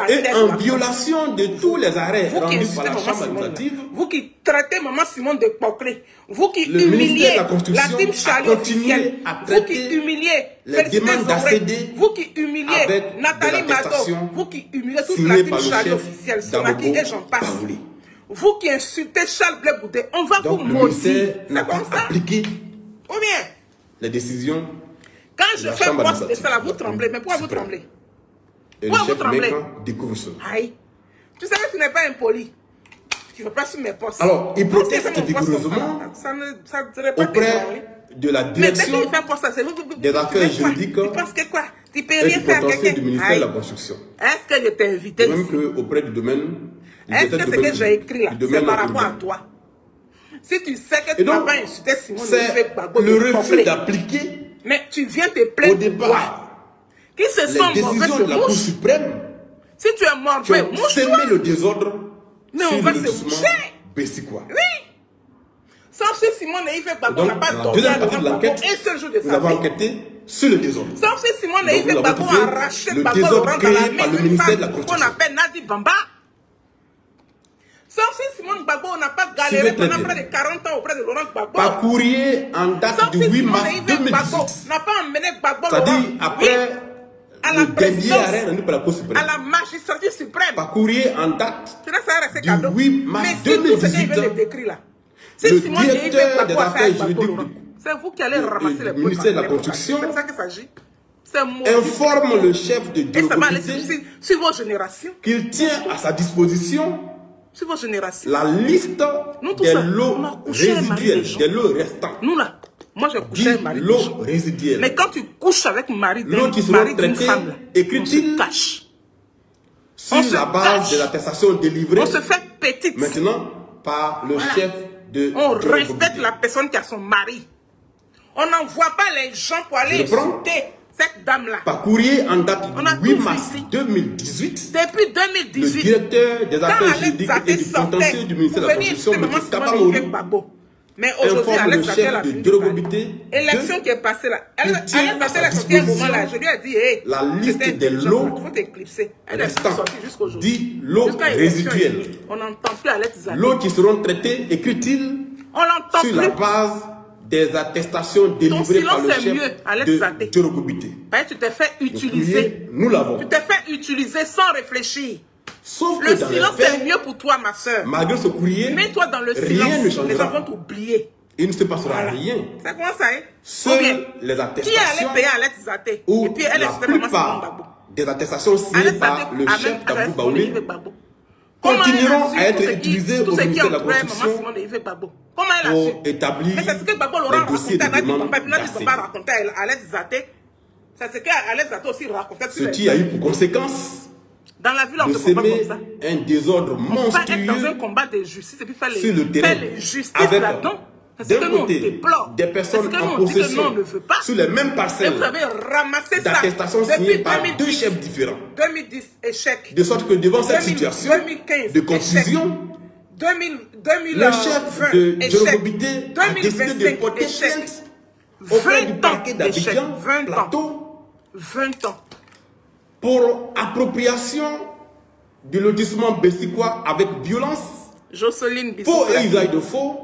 et en violation de tous les arrêts rendus par la Chambre administrative, vous qui traitez Maman Simone de Poclé, vous qui humiliez la team Charlie officielle, vous qui humiliez les demandes d'accéder, vous qui humiliez Nathalie Mado, vous qui humiliez toute la team Charlie officielle, Sonaki et j'en passe. Vous qui insultez Charles Blé Goudé, on va vous maudire. C'est comme ça. Ou bien, les décisions. Quand je fais poste de ça, là, vous tremblez. Mais pourquoi vous tremblez? Pourquoi vous tremblez? Découvre cela. Aïe. Tu sais que tu n'es pas impoli. Tu ne veux pas sur mes postes. Alors, il proteste vigoureusement auprès de la direction des affaires juridiques et du ministère de la Construction. Est-ce que je t'ai invité même qu'auprès du domaine. Est-ce que ce que j'ai écrit là, c'est par rapport à toi? Si tu sais que tu n'as pas insulté Simone, c'est le refus d'appliquer. Mais tu viens te plaindre au départ qui se sont les décisions de la Cour suprême. Si tu es mort, tu as semé le désordre. Mais on va se boucher. Bessikwa. Oui. Sauf si Simone et Yves Gbagbo n'a pas dormi un seul jour de sa vie. Nous avons enquêté sur le désordre. Sauf si Simone et Yves Gbagbo ont arraché Gbagbo Laurent dans la main d'une femme qu'on appelle Nadi Bamba. Sauf si Simone Gbagbo n'a pas galéré pendant près de 40 ans auprès de Laurent Gbagbo. Par courrier en date du 8 mars 2018. N'a pas emmené Gbagbo Laurent. C'est-à-dire après le dernier arrêt rendu par la Cour suprême. À la magistrature suprême. Par courrier en date du 8 mars 2018. Si le Simone directeur des affaires juridiques c'est vous qui allez ramasser les du ministère de la Construction c'est ça qu'il s'agit. Informe le chef de Drogobité sur vos générations qu'il tient à sa disposition sur vos générations la liste des lots résiduels, des lots restants. Nous là, moi j'ai couché avec mari. Lots résiduels. Mais quand tu couches avec mari d'une femme, écrit-il cache. Sur la base de l'attestation délivrée. On se fait petite. Maintenant par le chef de on respecte la personne qui a son mari. On n'envoie pas les gens pour aller insulter cette dame-là. Par courrier en date du 8 mars 2018. Depuis 2018. Le directeur des affaires juridiques et du contentieux du ministère de la Construction, M. Kabamouri, mais aujourd'hui, Alex Zatel a fini de l'élection qui est passée là. Alex Zatel a sorti un moment là. Je lui ai dit, hey, la liste des lots restants, dit lots résiduels. On n'entend plus Alex Zatel. Lots qui seront traités, écrit-il, sur la base des attestations délivrées par le chef de Drogobité. Tu t'es fait utiliser. Nous l'avons. Tu t'es fait utiliser sans réfléchir. Sauf le silence est mieux pour toi, ma soeur. Malgré ce courrier, mets-toi dans le silence. Les gens vont t'oublier. Il ne se passera rien. Ça commence à être. Seules les attestations. Qui allait payer à l'aide Zaté? Et puis elle la plupart des attestations signées par le chef d'Abou Baoulé continueront à être utilisées au ministère de la Constitution pour établir les dossiers de demande d'asile. Ce qui a eu pour conséquence dans la ville, on de se combat semer comme ça. un désordre monstrueux être dans un combat de justice et puis faire sur le terrain avec d'un côté des personnes en possession sur les mêmes parcelles d'attestations signées par deux chefs différents. 2010, échec. De sorte que devant cette situation 2015, de confusion, le chef de Djorobité a décidé de porter plainte auprès du parquet d'Abidjan, Plateau, 20 ans. Pour appropriation du lotissement Bessikwa avec violence, Jocelyne faux et usage de faux,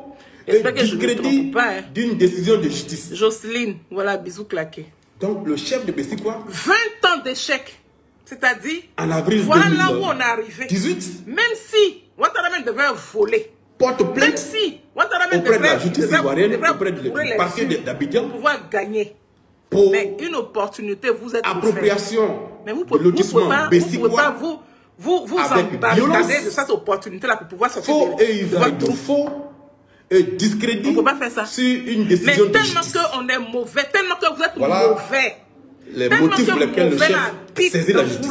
et discrédit d'une décision de justice. Jocelyne, voilà, bisous claqués. Donc le chef de Bessikwa, 20 ans d'échec. C'est-à-dire, en avril voilà là où on est arrivé. 18, même si Ouattara devait voler, porte plainte même si Ouattara auprès de la justice ivoirienne, auprès du parquet d'Abidjan, pour pouvoir gagner. Mais une opportunité, vous êtes appropriation mais vous de lotissement Bessikwa vous embarricadez de cette opportunité-là pour pouvoir sortir faux et usage de faux et discrédit on peut pas faire ça. Sur une décision de justice. Mais tellement qu'on est mauvais, tellement que vous êtes mauvais. Les motifs pour lesquels le chef saisit la justice.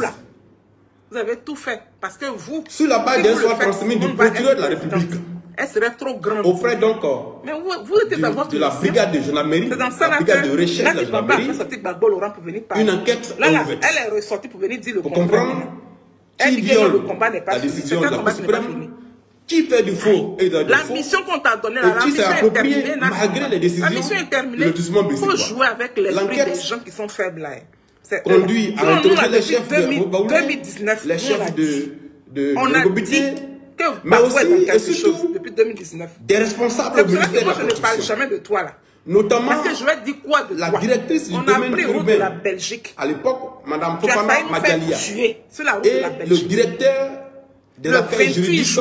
Vous avez tout fait. Parce que vous... Sur la base d'un soir transmis du procureur de la République. Elle serait trop grande. Auprès donc mais vous étiez dans votre de la brigade de gendarmerie, la brigade de recherche de la gendarmerie. Une enquête ouverte. Elle est ressortie pour venir dire le combat. Pour comprendre qui viole la décision de la Cour suprême, qui fait du faux et de la mission qu'on t'a donnée, la mission est terminée. Malgré les décisions, la mission est terminée. Il faut jouer avec l'esprit des gens qui sont faibles là. Conduit à interroger les chefs de 2019, les chefs de on a dit que mais aussi et surtout depuis 2019. Des responsables du ministère de la Constitution. Je ne parle jamais de toi là. Notamment parce que je vais dire quoi de la toi. directrice du domaine urbain de la Belgique. À l'époque, Madame Fofana Madialia sur la route de la et le directeur des affaires juridiques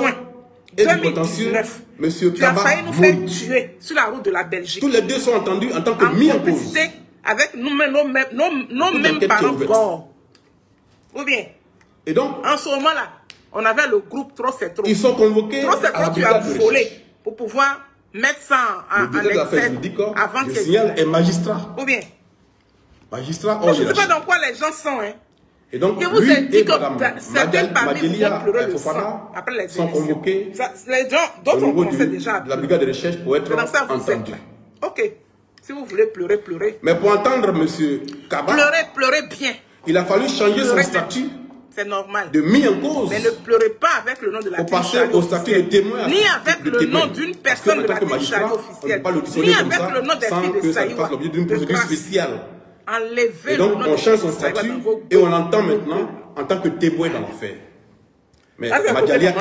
et du contentieux, M. Kaba. Tu as failli nous faire tuer sur la route de la Belgique. Tous les deux sont entendus en tant que mis en cause. Avec nos mêmes parents morts. Ou bien, et donc, en ce moment-là, on avait le groupe Trop c'est trop. Ils sont convoqués. Trop c'est trop, tu as volé pour pouvoir mettre ça en excès avant que... Le signal est magistrat. Ou bien, magistrat. Je ne sais pas dans quoi les gens sont. Hein. Et donc, je vous ai dit que certains parmi vous vont pleurer le sang après les sont convoqués les gens, d'autres ont commencé déjà à la brigade de recherche pour être entendus. Ok. Si vous voulez pleurer, pleurez. Mais pour entendre M. Kaba, pleurez bien. Il a fallu changer son statut. C'est normal. De mis en cause. Mais ne pleurez pas avec le nom de la pour passer au statut de témoin. Ni avec le nom d'une personne de la tricharie officielle. Ni avec le nom des filles de Saïwa. Ça l'objet d'une procédure spéciale. Enlevez et donc on change son statut et on l'entend maintenant en tant que témoin dans l'affaire. Mais Madialia,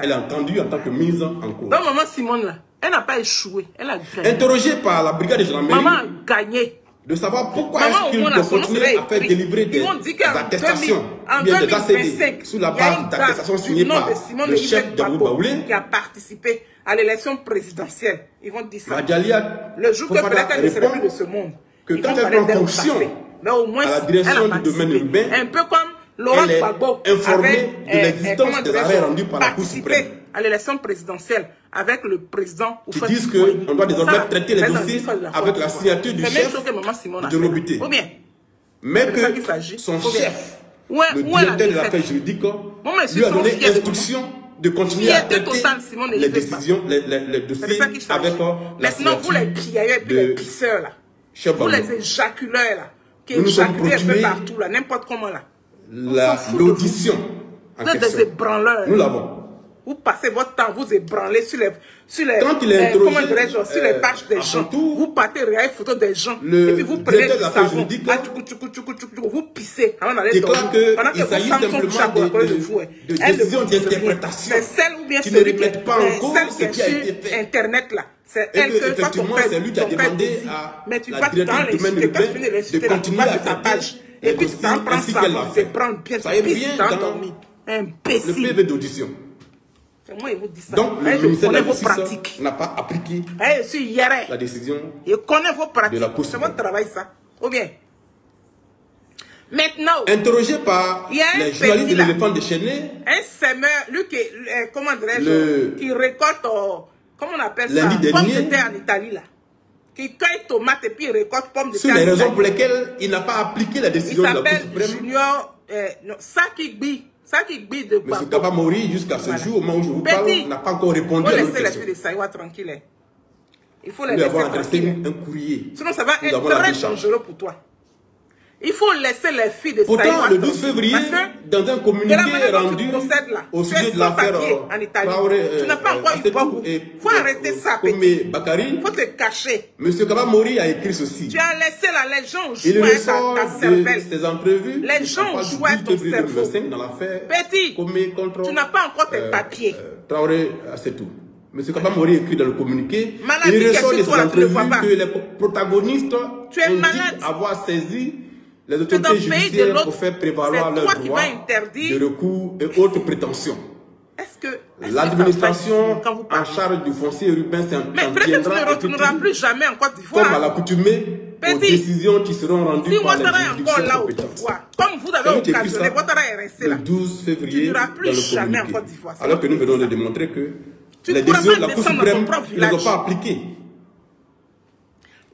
elle est entendue en tant que mise en cause. Donc maman Simone là, elle n'a pas échoué, elle a gagné. Interrogée par la brigade de gendarmerie. Maman a gagné. De savoir pourquoi est-ce qu'il doit continuer à faire délivrer des attestations, bien des ACD, sous la base d'attestations signées par le chef d'Abou Baoulé, qui a participé à l'élection présidentielle. Ils vont dire ça. Madialia, le jour que peut-être elle ne serait plus de ce monde. Que quand elle prend fonction à la direction du domaine urbain, un peu comme Laurent Gbagbo informée de l'existence des arrêts rendus par la Cour suprême. À l'élection présidentielle avec le président qui disent qu'on doit désormais traiter les dossiers avec la signature du chef de l'obité. Mais que son chef, le directeur des affaires juridiques, lui a donné instruction de continuer à traiter les décisions, les dossiers avec la signature de pisseurs là. Vous les éjaculeurs là, qui éjaculent un peu partout là, n'importe comment là. L'audition en question. Vous êtes des ébranleurs. Nous l'avons. Vous passez votre temps, vous ébranlez sur les quand il est interrogé, sur les pages des gens. Vous partez regarder les photos des gens. Et puis vous prenez du savon. Vous pissez. Pendant que s'agit simplement de décisions d'interprétation qui ne reflètent pas en cause ce qui a été fait. Internet là. C'est elle que effectivement c'est lui qui a demandé à la directrice du domaine urbain de continuer à traiter et puis tu t'en prends ça, tu te prends bien, tu pisses dans ton Imbécile. Le PV d'audition. C'est moi, il vous dit ça. Donc, le ministère de la Justice n'a pas appliqué la décision je connais vos pratiques. de la Cour suprême. C'est mon travail, ça. Ou bien. Maintenant, interrogé par les journalistes de l'éléphant déchaîné, un semeur, lui qui, comment dirais-je, qui récolte, comment on appelle ça, pommes de terre en Italie, là. Qui cueille tomates et puis il récolte pommes de terre. Sur les raisons pour lesquelles il n'a pas appliqué la décision de la Cour suprême. Il s'appelle Junior Sakigbi. Sakigbi de Babo. M. Kaba Mori, jusqu'à ce jour, au moment où je vous parle, n'a pas encore répondu à notre question. Il faut laisser les filles de Saïwa tranquilles. Il faut les laisser tranquilles. Nous avons adressé un courrier. Sinon, ça va être très dangereux pour toi. Il faut laisser les filles de Pourtant, Saïwa le 12 février, dans un communiqué rendu au sujet de l'affaire tu n'as pas encore eu beaucoup. Il faut arrêter ça, petit. Il faut te cacher. M. Kaba Mori a écrit ceci. Tu as laissé les gens jouer à ta cervelle. Ces entrevues, les gens jouent à ton cerveau. Dans l'affaire Petit, tu n'as pas encore tes papiers. Traoré, c'est tout. M. Kaba Mori écrit dans le communiqué, il ressort de ces entrevues que les protagonistes indiquent avoir saisi les autorités judiciaires pour faire prévaloir leurs droits de recours et autres prétentions. L'administration en charge du foncier urbain s'en tiendra tu ne retourneras plus jamais en Côte d'Ivoire. Comme à l'accoutumée aux décisions qui seront rendues par les juridictions compétentes. Comme vous avez occasionné, Ouattara est resté là. Le 12 février, dans le communiqué. Alors que nous venons de démontrer que les décisions de la Cour suprême ne sont pas appliquées.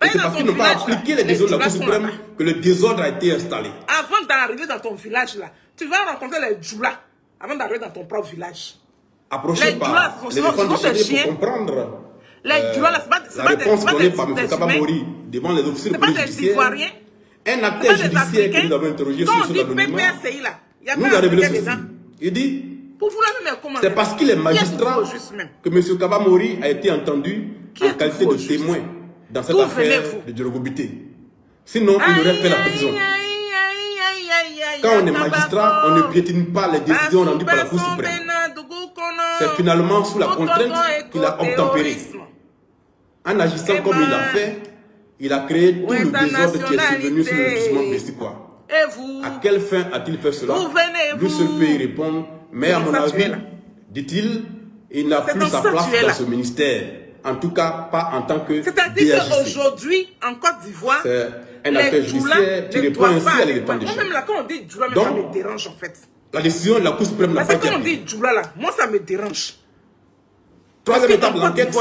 C'est parce qu'ils n'ont pas appliqué les décisions de la Cour suprême que le désordre a été installé. Avant d'arriver dans ton village là, tu vas rencontrer les djoulas avant d'arriver dans ton propre village. Approchez par l'éléphant déchaîné pour comprendre la réponse donnée par M. Kaba Mori devant les officiers de police judiciaire. Un acteur judiciaire que nous avons interrogé sur l'anonymat nous a révélé ceci. Il dit, c'est parce qu'il est magistrat que M. Kaba Mori a été entendu en qualité de témoin dans cette affaire de Djorogobité. Sinon, il aurait fait la prison. Quand on est magistrat, on ne piétine pas les décisions rendues par la Cour suprême. C'est finalement sous la contrainte qu'il a obtempéré. En agissant comme il l'a fait, il a créé tout le désordre qui est survenu sur le lotissement Bessikwa. À quelle fin a-t-il fait cela? Lui seul peut y répondre. Mais à mon avis, dit-il, il n'a plus sa place dans ce ministère. En tout cas, pas en tant que c'est-à-dire qu'aujourd'hui, en Côte d'Ivoire, c'est un acteur judiciaire qui répond ainsi à l'éléphant déchaîné. Moi-même, là, quand on dit Djoula, ça me dérange, en fait. La décision de la Cour suprême n'a pas été quand on dit Djoula, là, moi, ça me dérange. Troisième étape de l'enquête.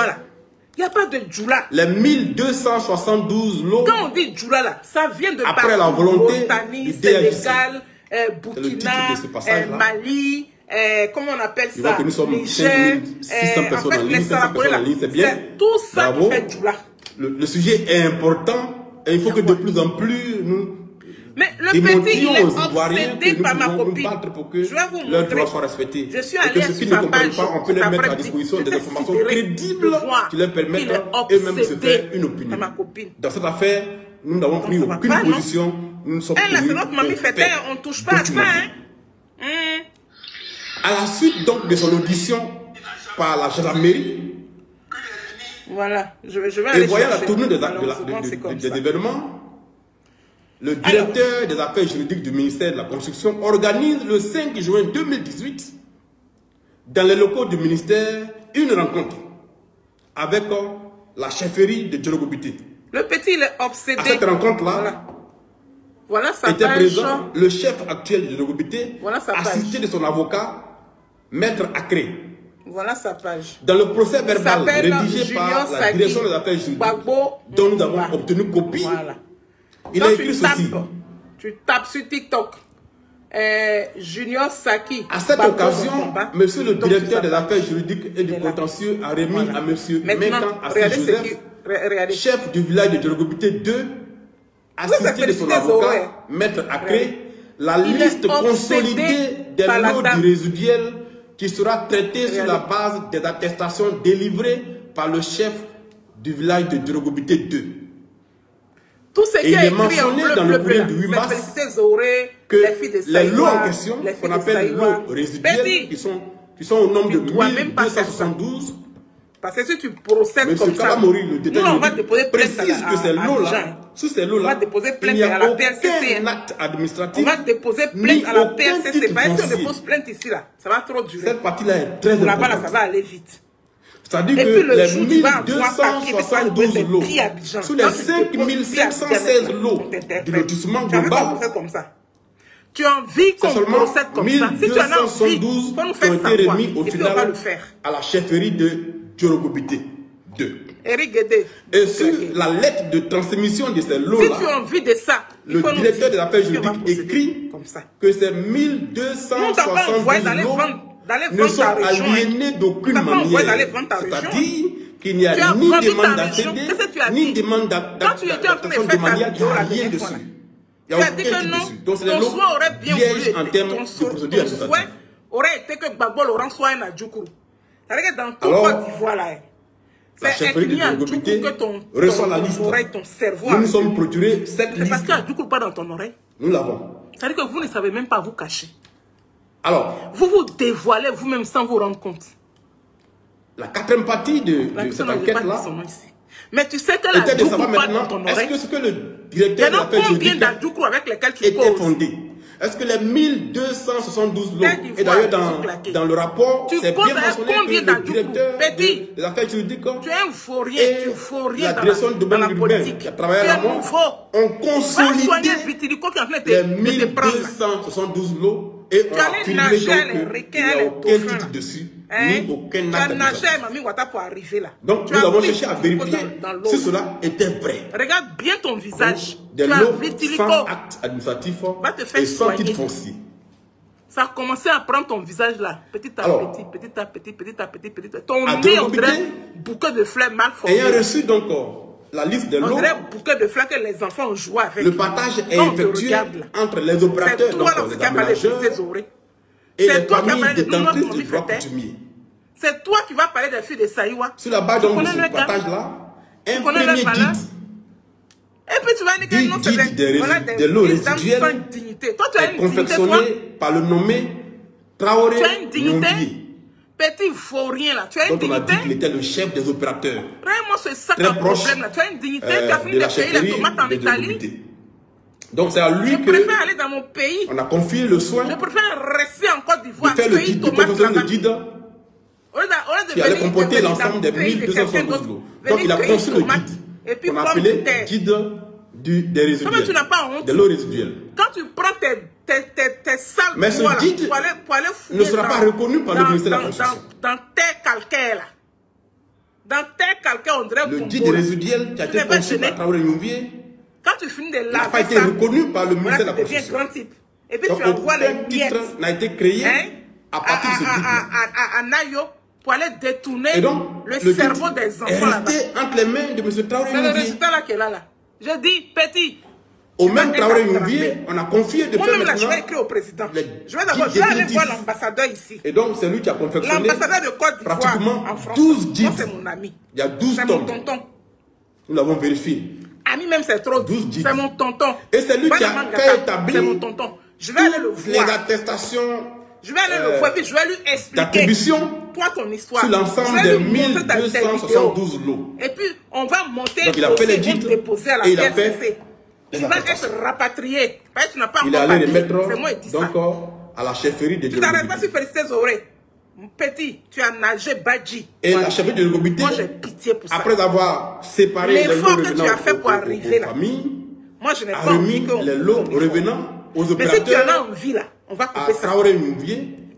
Il n'y a pas de Djoula. Les 1272 lots. Quand on dit Djoula, là, ça vient de après partout. La volonté du Sénégal, Burkina, Mali, comment on appelle ça? Que nous sommes 5600 personnes en ligne, 500 personnes en ligne, c'est bien. Tout ça qui fait Djoula. Le sujet est important et il faut que de plus en plus nous. Mais le petit, il est obsédé par ma copine. Je vais vous montrer. Je suis allée sur sa page. On peut leur mettre à disposition des informations crédibles qui leur permettent eux-mêmes de se faire une opinion. Dans cette affaire, nous n'avons pris aucune position. Nous sommes elle, c'est notre mamie fêtée, on ne touche pas à ça. À la suite donc de son audition par la gendarmerie, voilà, je vais aller et voyant la tournure des événements, le directeur des affaires juridiques du ministère de la Construction organise le 5 juin 2018, dans les locaux du ministère, une rencontre avec la chefferie de Djorogobité. Le petit, il est obsédé. À cette rencontre-là, voilà sa était présent le chef actuel de Djorogobité, assisté de son avocat, Maître Akré. Voilà sa page. Dans le procès verbal rédigé par la direction des affaires juridiques, dont nous avons obtenu copie, voilà. Il a écrit ceci. Tu tapes sur TikTok. Junior Saki. À cette occasion, monsieur le directeur des affaires juridiques et du contentieux a remis à monsieur Menkan Assis-Joseph, chef du village de Djorogobité 2, assisté de son avocat, Maître Akré, la liste consolidée des lots du résiduel qui sera traitée sur la base des attestations délivrées par le chef du village de Djorogobité 2. Tout ce qui est mentionné dans le courrier du 8 mars que les lots en question, qu'on appelle lots résiduels, qui sont au nombre de 1272, parce que si tu procèdes comme ça, nous on va te poser précise que ces lots-là Sur ces lots-là, on va déposer il plainte n'y à a la aucun PRCC. acte administratif. On va déposer plainte à la PRCC. Si on dépose plainte ici, là, ça va trop durer. Cette partie-là est très importante. Là-bas, ça va aller vite. C'est-à-dire que les 1272 lots, sur les 5516 lots du lotissement global, comme ça. Tu as envie qu'on procède comme ça. Si tu en as envie, il faut nous faire savoir. remis au final à la chefferie de Djorogobité 2. Et sur la lettre de transmission de ces lots-là, si tu as envie de ça, le directeur des affaires juridiques écrit que ces 1272 lots ne sont aliénés d'aucune manière. C'est-à-dire qu'il n'y a ni demande d'accéder, ni demande d'attention de manière, il n'y a rien dessus. Il n'y a aucun titre dessus. Donc c'est des lots pièges en termes de procédure administrative. Aurait été que Gbagbo Laurent soit un Adjoukourou. C'est-à-dire que dans tout Côte d'Ivoire, là, la chefferie de Djorogobité reçoit la liste. Nous nous sommes procurés cette liste. C'est parce qu'il y a Adjoukourou pas dans ton oreille. Nous l'avons. C'est-à-dire que vous ne savez même pas vous cacher. Alors, vous vous dévoilez vous-même sans vous rendre compte. La quatrième partie de cette enquête-là, mais tu sais que la Djoukourou pas dans ton oreille. Est-ce que le directeur de l'affaire juridique avec lesquels tu était fondé? Est-ce que les 1272 lots, et d'ailleurs dans le rapport, c'est bien mentionné que le directeur des affaires juridiques et la direction de domaine urbain qui a travaillé à l'amont ont consolidé les 1272 lots et ont affirmé donc qu'il n'y a aucun titre dessus, ni aucun acte administratif. Donc nous avons cherché à vérifier si cela était vrai. Regarde bien ton visage. Des lots sans acte administratif et sans titre foncier. Ça a commencé à prendre ton visage là, petit à petit. Ton nez, on dirait bouquet de fleurs mal formé. Ayant reçu donc la liste des lots, on dirait bouquet de fleurs que les enfants ont joué avec. Le partage est effectué entre les opérateurs, donc les aménageurs, et les familles détentrices du droit coutumier. C'est toi qui vas parler des filles de Saïwa. Sur la base donc de ce partage-là, un premier guide. Et puis tu vas dire que non, c'est des lots résiduels toi, tu as une confectionné par le nommé Traoré. Tu as une dignité. Petit vaurien là. Tu as une dignité. On a dit qu'il était le chef des opérateurs. Vraiment, c'est ça ton problème là. Tu as une dignité. Tu as fini de payer la tomate en Italie. Donc c'est à lui que. Je préfère aller dans mon pays. On a confié le soin. Je préfère rester en Côte d'Ivoire. De faire le guide de confection de guide. Qui allait comporter l'ensemble des 1272 lots. Donc il a conçu le guide. On a appelé guide des résiduels. Tu n'as pas honte. Des lots résiduels. Quand tu prends tes salles mais ce guide pour aller ne sera pas reconnu par le ministère de la Construction. Dans tes calcaires là. Dans tes calcaires, on dirait le guide résiduel qui a été conçu par Traoré Nouvier. Quand tu finis de laver ça, n'a pas été reconnu par le ministère de la Construction. Grand type. Et puis tu envoies les miettes. Aucun titre n'a été créé à partir de ce guide. À Nayo pour aller détourner le cerveau des enfants là-bas. C'est entre les mains de M. Traoré Nouvier. C'est le résultat là qui est là. Je dis, petit. Au même Traoré Nouvier, on a confié de faire maintenant. Je vais écrire au président. Je vais aller voir l'ambassadeur ici. Et donc, c'est lui qui a confectionné l'ambassadeur de Côte d'Ivoire pratiquement en France. 12 guides. C'est mon ami. Il y a 12 tomes. C'est mon tonton. Nous l'avons vérifié. Ami même, c'est trop. 12 guides. C'est mon tonton. Et c'est lui qui a établi. C'est mon tonton. Je vais aller le voir. Les attestations. Je vais aller le voir et je vais lui expliquer. D'attribution. Toi, ton histoire. Sur l'ensemble des 1272 lots. Et puis, on va monter. Donc, il a fait les guides. Déposer à la PRCC. Tu vas être rapatrié. Tu n'as pas il est allé remettre donc à la chefferie de Djorogobité. Tu n'arrêtes pas sur Félicité Zoré. Petit, tu as nagé Badji. Et la chefferie de Djorogobité, moi j'ai pitié pour ça. Après avoir séparé les lots que tu as fait pour arriver là. Moi je n'ai pas envie que les lots revenant aux opérateurs. Mais si tu en as envie là, on va couper ça.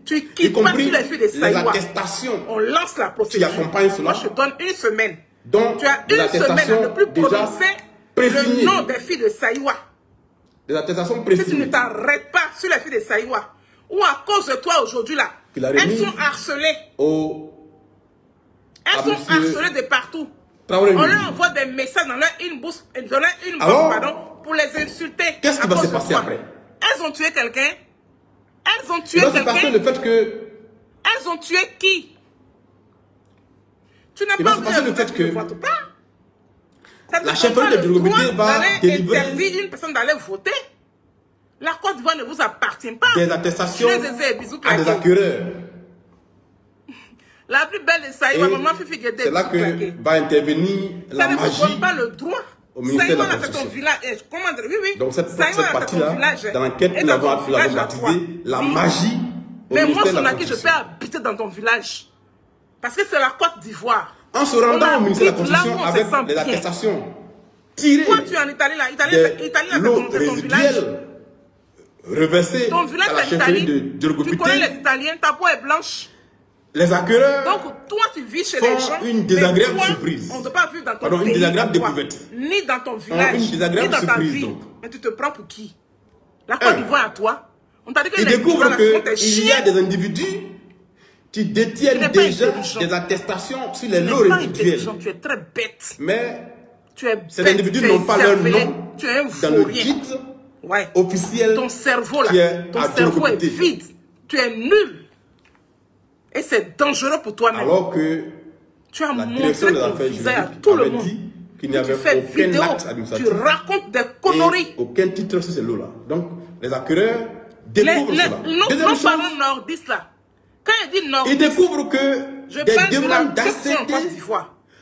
Tu quittes pas sur les filles de Saïwa. On lance la procédure. Moi je te donne une semaine. Donc, tu as une semaine à ne plus prononcer le nom des filles de Saïwa. Des attestations précises. Si tu ne t'arrêtes pas sur les filles de Saïwa, ou à cause de toi aujourd'hui là, elles sont harcelées. Elles sont harcelées de partout. On leur envoie des messages dans leur inbox, pour les insulter. Qu'est-ce qui va se passer après? Elles ont tué quelqu'un. Elles ont tué quelqu'un. Le fait que... Elles ont tué qui? Tu n'as pas vu le fait que... La chefferie de Djorogobité va délivrer une personne d'aller voter. La Côte d'Ivoire ne vous appartient pas. Des attestations à des acquéreurs. La plus belle de Saïwa, maman Fifi Guédé. C'est là que va intervenir la magie. Ça ne vous donne pas le droit au ministère de la Construction. C'est ton village. Oui, oui. Donc cette partie-là, dans laquelle nous l'avons baptisé la magie. Mais moi, Sonaki, je peux habiter dans ton village. Parce que c'est la Côte d'Ivoire. En se rendant au ministère de la Construction avec les attestations tirées. Toi, tu es en Italie, là. Italie, c'est ton village. Reversé ton village, à la chefferie de Djorgopité. Tu connais les Italiens, ta peau est blanche. Les acquéreurs. Donc, toi, tu vis chez les gens. Une désagréable surprise. On ne peut pas vivre dans ton pays. Une désagréable découverte. Ni dans ton village. Une désagréable ni dans ta vie. Donc. Mais tu te prends pour qui? La Côte d'Ivoire à toi. On t'a dit que ils découvrent qu'il y a des individus qui détiennent déjà des attestations sur les lots résiduels. Tu es très bête. Mais ces individus n'ont pas leur nom dans le guide officiel. Ton cerveau là, est vide. Tu es nul. Et c'est dangereux pour toi-même. Alors que tu as montré ton visage à tout le monde. Qu'il n'y avait aucun acte administratif. Tu racontes des conneries. Aucun titre sur ces lots-là. Donc, les acquéreurs découvrent cela. Nos parents nordistes là, quand ils disent nordistes, ils découvrent que des demandes d'accéder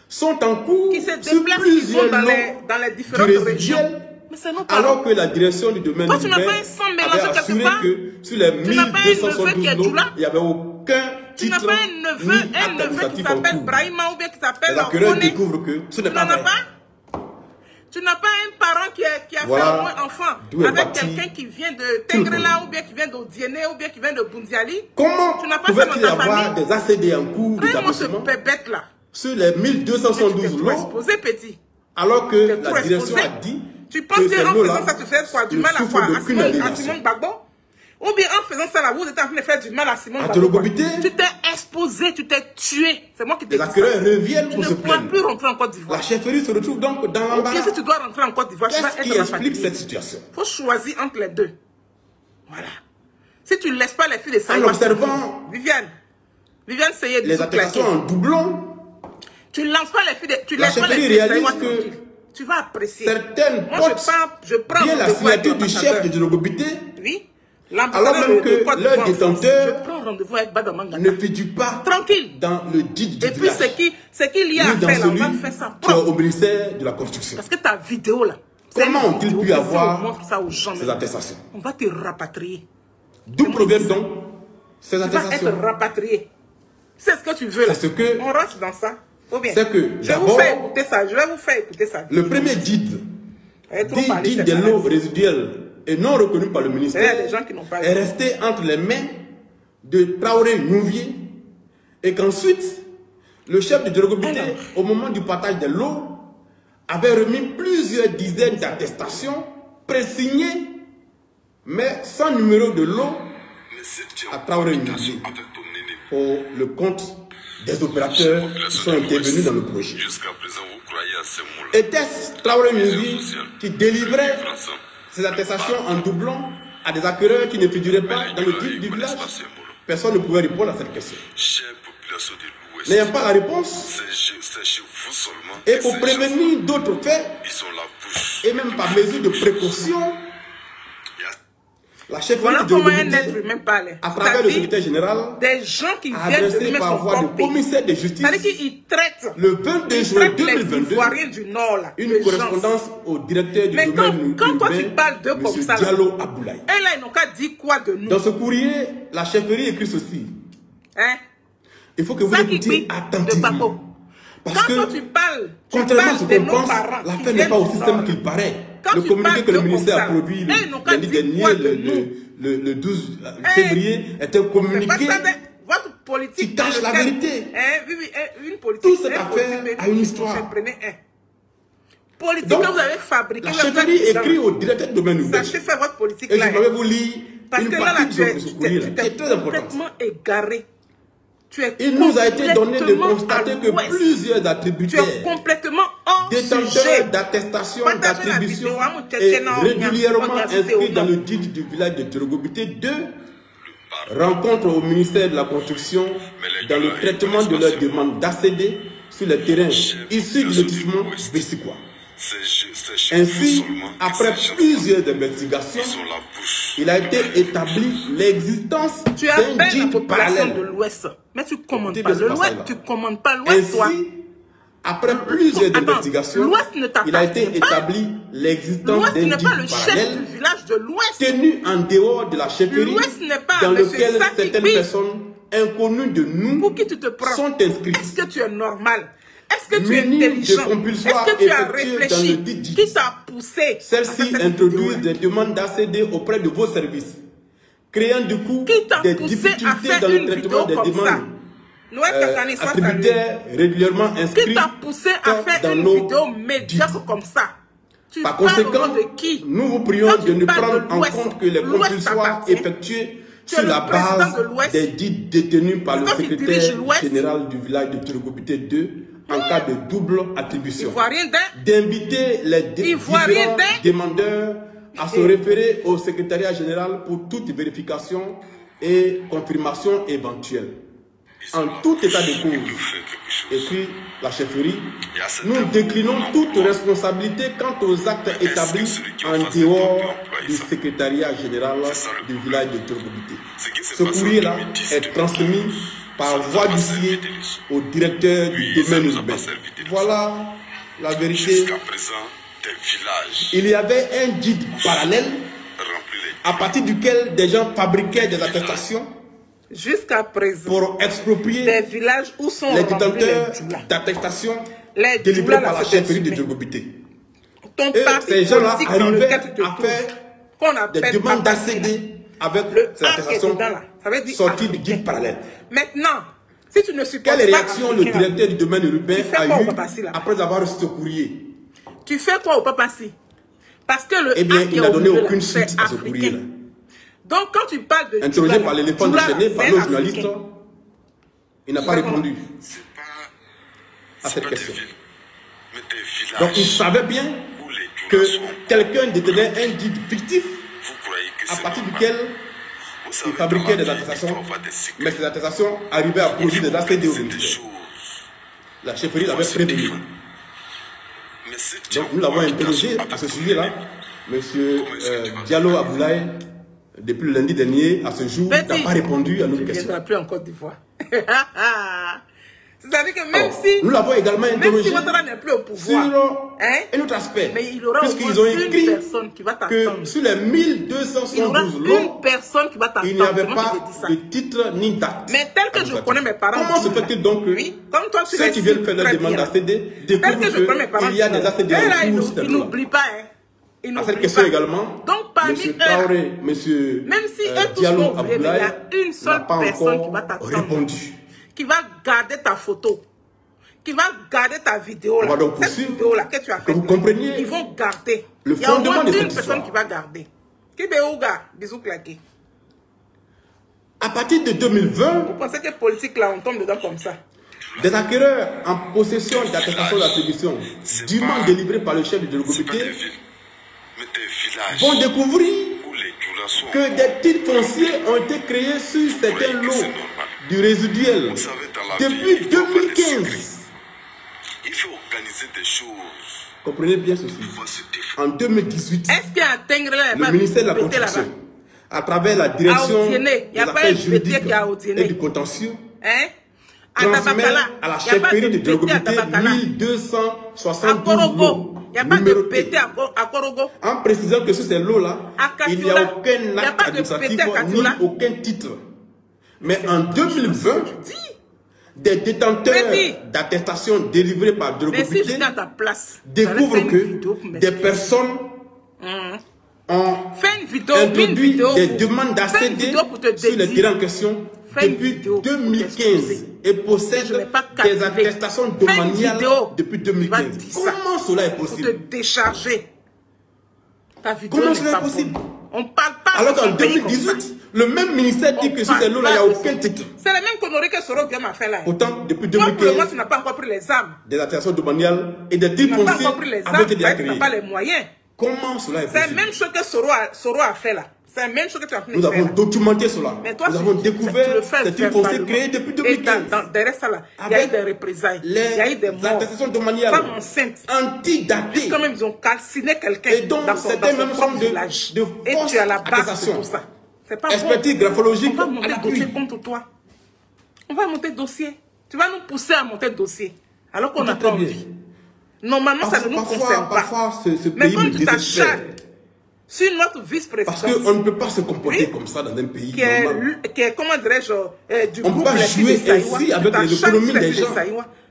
sont en cours qui se déplacent dans les différentes régions. Mais c'est nos parents. Alors que la direction du domaine du avait assuré que sur les 1272 lots, il n'y avait aucun tu n'as pas un neveu qui s'appelle Brahima ou bien qui s'appelle les acquéreurs découvrent que ce n'est pas vrai. Tu n'as pas un parent qui a fait au moins enfant avec quelqu'un qui vient de Tengrela ou bien qui vient d'Odiéné ou bien qui vient de Bundiali. Comment pouvait-il y avoir des ACD en cours d'établissement sur les 1272 lots alors que la direction a dit tu penses qu'en faisant ça, tu fais quoi? Du mal à quoi? À Simone Gbagbo? Ou bien en faisant ça, là, vous êtes en train de faire du mal à Simone Gbagbo. Tu t'es exposé, tu t'es tué. C'est moi qui t'ai dit ça. Les acquéreurs reviennent pour se plaindre. Tu ne pourras plus rentrer en Côte d'Ivoire. La chefferie se retrouve donc dans l'embarras. Si tu dois rentrer en Côte d'Ivoire, tu vas être Qu'est-ce qui explique cette situation? Il faut choisir entre les deux. Voilà. Si tu ne laisses pas les filles de ça, en observant Viviane Seyé, les attestations en doublon, tu ne lances pas les filles de... Tu la chefferie réalise que tu vas apprécier. Certaines portent bien la signature du chef de Djorgopité. Oui. Alors même que leur détenteur ne figure pas tranquille dans le guide du village. Et puis ce qu'il y a à faire, on va faire ça au ministère de la Construction. Parce que ta vidéo là, comment ont-ils pu avoir ces attestations? On va te rapatrier. D'où proviennent donc ces attestations? Tu vas être rapatrié. C'est ce que tu veux là. C'est ce que on rentre dans ça. C'est que je vais vous faire écouter ça. Je vais vous faire écouter ça. Le premier guide des lots résiduels et non reconnu par le ministère est resté entre les mains de Traoré Nouvier et qu'ensuite le chef de Djorgopité, au moment du partage des lots, avait remis plusieurs dizaines d'attestations présignées mais sans numéro de lot à Traoré Nouvier pour le compte des opérateurs qui sont intervenus dans le projet. Était-ce Traoré Nouvier qui délivrait ces attestations en doublon à des acquéreurs qui ne figuraient pas dans le guide du village? Personne ne pouvait répondre à cette question. N'ayant pas la réponse, et pour prévenir d'autres faits, et même par mesure de précaution, la chefferie de Djorgopité, à travers le secrétaire général, des gens qui a adressé par voie de commissaire de justice le 22 juin 2022 une correspondance au directeur du domaine urbain, M. Diallo Aboulaye. Et là, ils n'ont qu'à dire quoi de nous? Dans ce courrier, la chefferie écrit ceci. Il faut que vous écoutiez attentivement. Parce que, contrairement à ce qu'on pense, l'affaire n'est pas aussi simple qu'il paraît. Le communiqué que le ministère a produit lundi dernier, le 12 février, est un communiqué qui cache la vérité. Toute cette affaire a une histoire. Politique que vous avez fabriquée. La chefferie écrit au directeur de domaine urbain. Sachez faire votre politique et là. Et je vais vous lire une partie de ce courrier qui est très complètement égaré. Il nous a été donné de constater que plusieurs attributaires, détenteurs d'attestations d'attribution et régulièrement inscrits dans le guide du village de Djorgopité 2 rencontrent au ministère de la Construction dans le traitement de leurs demandes d'ACD sur les terrains issus du lotissement Bessikoua. Ainsi, après plusieurs investigations, il a été établi l'existence d'un guide parallèle. de l'Ouest, mais tu ne commandes pas l'Ouest, tu commandes pas l'Ouest, toi. Après plusieurs investigations, il a été établi l'existence d'un guide parallèle tenu en dehors de la chefferie dans lequel certaines personnes inconnues de nous sont inscrites. Est-ce que tu es normal? Est-ce que tu es intelligent? Est-ce que tu as réfléchi? Qui t'a poussé? Celles-ci introduisent des demandes d'accéder auprès de vos services, créant du coup des difficultés dans le traitement des demandes. Attributaires régulièrement inscrits qui t'a poussé à faire une vidéo médiocre comme ça? Par conséquent, nous vous prions de ne prendre en compte que les compulsoires effectués sur la base des dits détenus par le secrétaire général du village de Turgobité 2 en cas de double attribution. D'inviter les différents demandeurs à se référer au secrétariat général pour toute vérification et confirmation éventuelle. En tout état de cause, écrit la chefferie, nous déclinons toute responsabilité quant aux actes établis en dehors du secrétariat général du village de Turgobité. Ce courrier-là est transmis par voie d'huissier au directeur du domaine urbain. Voilà la vérité. Il y avait un guide parallèle à partir duquel des gens fabriquaient des attestations jusqu'à présent pour exproprier des villages où sont les détenteurs d'attestations délivrées par la chefferie de Turgobité. Et ces gens-là arrivaient à faire des demandes d'accéder avec ces attestations sorties du guide parallèle. Maintenant, si tu ne supportes pas... Quelle réaction le directeur du domaine urbain a eu après avoir reçu ce courrier? Tu fais quoi au Papassi? Parce que le il n'a donné aucune suite à ce courrier-là. Donc, quand tu parles de... Interrogé par l'éléphant déchaîné, par le journaliste, il n'a pas répondu à cette question. Donc, il savait bien que quelqu'un détenait un guide fictif à partir duquel il fabriquait des attestations, mais ces attestations arrivaient à produire des ACD au ministère. La chefferie l'avait prévenu. Donc, nous l'avons interrogé à ce sujet-là. Monsieur Diallo Aboulaye, depuis le lundi dernier, à ce jour, n'a pas répondu à nos questions. Il ne viendra plus en Côte d'Ivoire. C'est-à-dire que même si... Nous l'avons également interrogé même si Ouattara n'est plus au pouvoir, sur un autre aspect. Mais il aura puisqu'ils ont écrit personne qui va que sur les 1272 lots, il n'y avait pas de titre ni date. Mais tel que je connais mes parents... Comment se fait-il donc que ceux qui viennent faire la demande d'ACD découvrent qu'il y a des ACD en cours? Ils n'oublient pas, à cette question également, donc parmi M. Traoré, M. même si Diallo Aboulaye, il y a une seule personne qui va t'attendre, qui va garder ta photo, qui va garder ta vidéo là, cette vidéo là que tu as fait. Vous compreniez? Ils vont garder. Le fondement de cette une personne qui va garder. Qui béouga, bisous claqués. À partir de 2020, vous pensez que politique là, on tombe dedans comme ça? Des acquéreurs en possession d'attestation d'attribution dûment délivrées par le chef de Turgobité vont découvrir que des titres fonciers ont été créés sur certains lots du résiduel depuis 2015. Il faut organiser des choses. Comprenez bien ceci. En 2018, le ministère de la Construction, à travers la direction des affaires juridiques et du contentieux, transmet à la chefferie de Turgobité 1272 lots. En précisant que sur ces lots-là, il n'y a aucun acte administratif ni aucun titre. Mais en 2020, des détenteurs d'attestations délivrées par Turgobité découvrent que des personnes ont introduit des demandes d'accéder sur les terrains en question depuis 2015 et possèdent des attestations domaniales depuis 2015. Comment cela est possible? Pour te décharger. Ta vidéo. Comment cela est possible? On parle pas. Alors qu'en 2018, le même ministère dit que sur ces lots-là, il n'y a aucun titre. C'est la même connerie que Soro Biam a fait là. Pourtant, depuis 2015, pour le moment, tu n'as pas encore pris les armes. Des attestations domaniales et des titres fonciers avec des tu n'as pas les moyens. Comment cela est possible? C'est la même chose que Soro a fait là. C'est la même chose que tu as fait. Nous avons documenté cela. Toi, nous avons découvert ces titres fonciers créés depuis 2015. Et derrière ça là, il y a eu des représailles. Il y a eu des morts. Les attestations domaniales femmes enceintes. Antidatées. Quand même, ils ont calciné quelqu'un dans son propre village. Et tu as la base de tout ça. C'est pas expertise graphologique. On va monter dossier contre toi. On va monter dossier. Tu vas nous pousser à monter dossier. Alors qu'on n'a pas envie. Normalement, ça ne nous concerne pas. Mais quand tu t'acharnes sur notre vice-président, parce qu'on ne peut pas se comporter comme ça dans un pays normal. Qui est, comment dirais-je, du on groupe peut pas jouer ainsi avec l'économie des gens.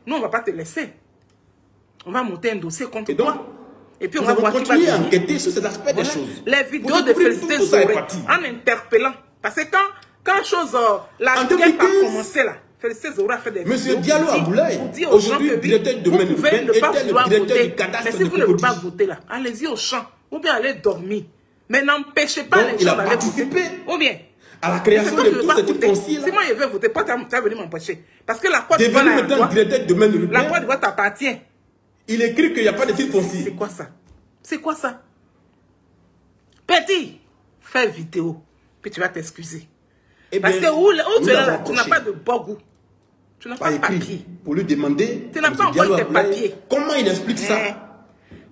Nous, on ne va pas te laisser. On va monter un dossier contre toi. Et puis on va continuer à enquêter sur cet aspect des choses. Les vidéos de Félicité Zoré, en interpellant. Parce que quand la guerre a commencé là, Félicité Zoré a fait des vidéos. Monsieur Diallo Aboulaye, aujourd'hui directeur de domaine urbain, était le directeur du cadastre. Mais si vous ne voulez pas voter là, allez-y au champ. Ou bien allez dormir. Mais n'empêchez pas les gens d'aller voter. Ou bien à la création de tout ce type foncier là. Si moi je veux voter, pas tu vas venir m'empêcher. Parce que la Côte d'Ivoire t'appartient. Il écrit qu'il n'y a pas de titre foncier. C'est quoi ça? C'est quoi ça? Petit, fais vidéo, puis tu vas t'excuser. Parce que où tu es là, tu n'as pas de bon goût. Tu n'as pas de papier. Pour lui demander, tu n'as pas encore tes papiers. Comment il explique ça?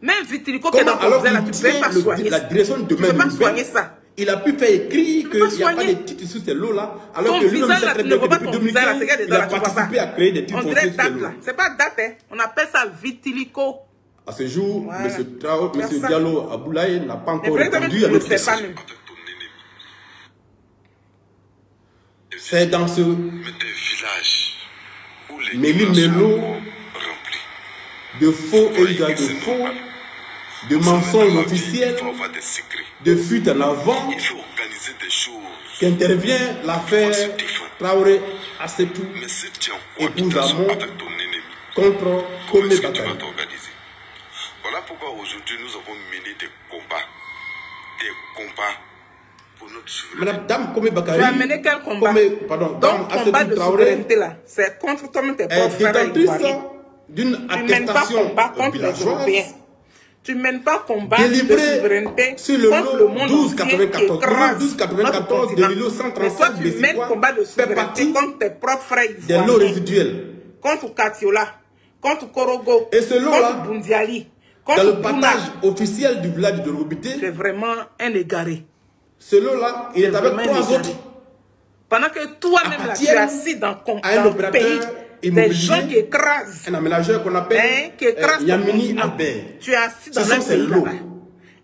Même Vitilico qui est dans ton là, tu ne peux pas soigner ça. Tu ne peux pas soigner ça. Il a pu faire écrire qu'il n'y a pas de titres sur ces lots-là, alors que lui-même sait très bien que depuis 2015, il a participé à créer des titres fonciers sur ces lots. C'est pas date, hein. On appelle ça vitilico. À ce jour, M. Diallo Aboulaye n'a pas encore répondu à notre question. C'est dans ce méli-mélo de faux et usage de faux, de mensonges officiels, de fuite en avant, qu'intervient l'affaire Traoré Assetou, épouse Amon, contre Komé Bakary. Voilà pourquoi aujourd'hui nous avons mené des combats pour notre souveraineté. Madame Komé Bakary. Tu as mené quel combat? Donc, combat de souveraineté là, c'est contre toi-même tes propres frères ivoiriens. D'une attestation villageoise. Tu ne mènes pas combat de souveraineté sur le lot 1294 de l'îlot 137 de tu mènes combat de souveraineté contre tes propres frères ivoiriens. Des lots résiduels. Contre Katiola, contre Korogo, contre Bundiali, contre dans le partage officiel du village de Robité. C'est vraiment un égaré. Ce lot-là, il est avec 3 autres. Pendant que toi-même là, tu es assis dans le pays. Des gens qui écrasent. Un aménageur qu'on appelle Yamini Albert. Tu es assis dans un pays là-bas.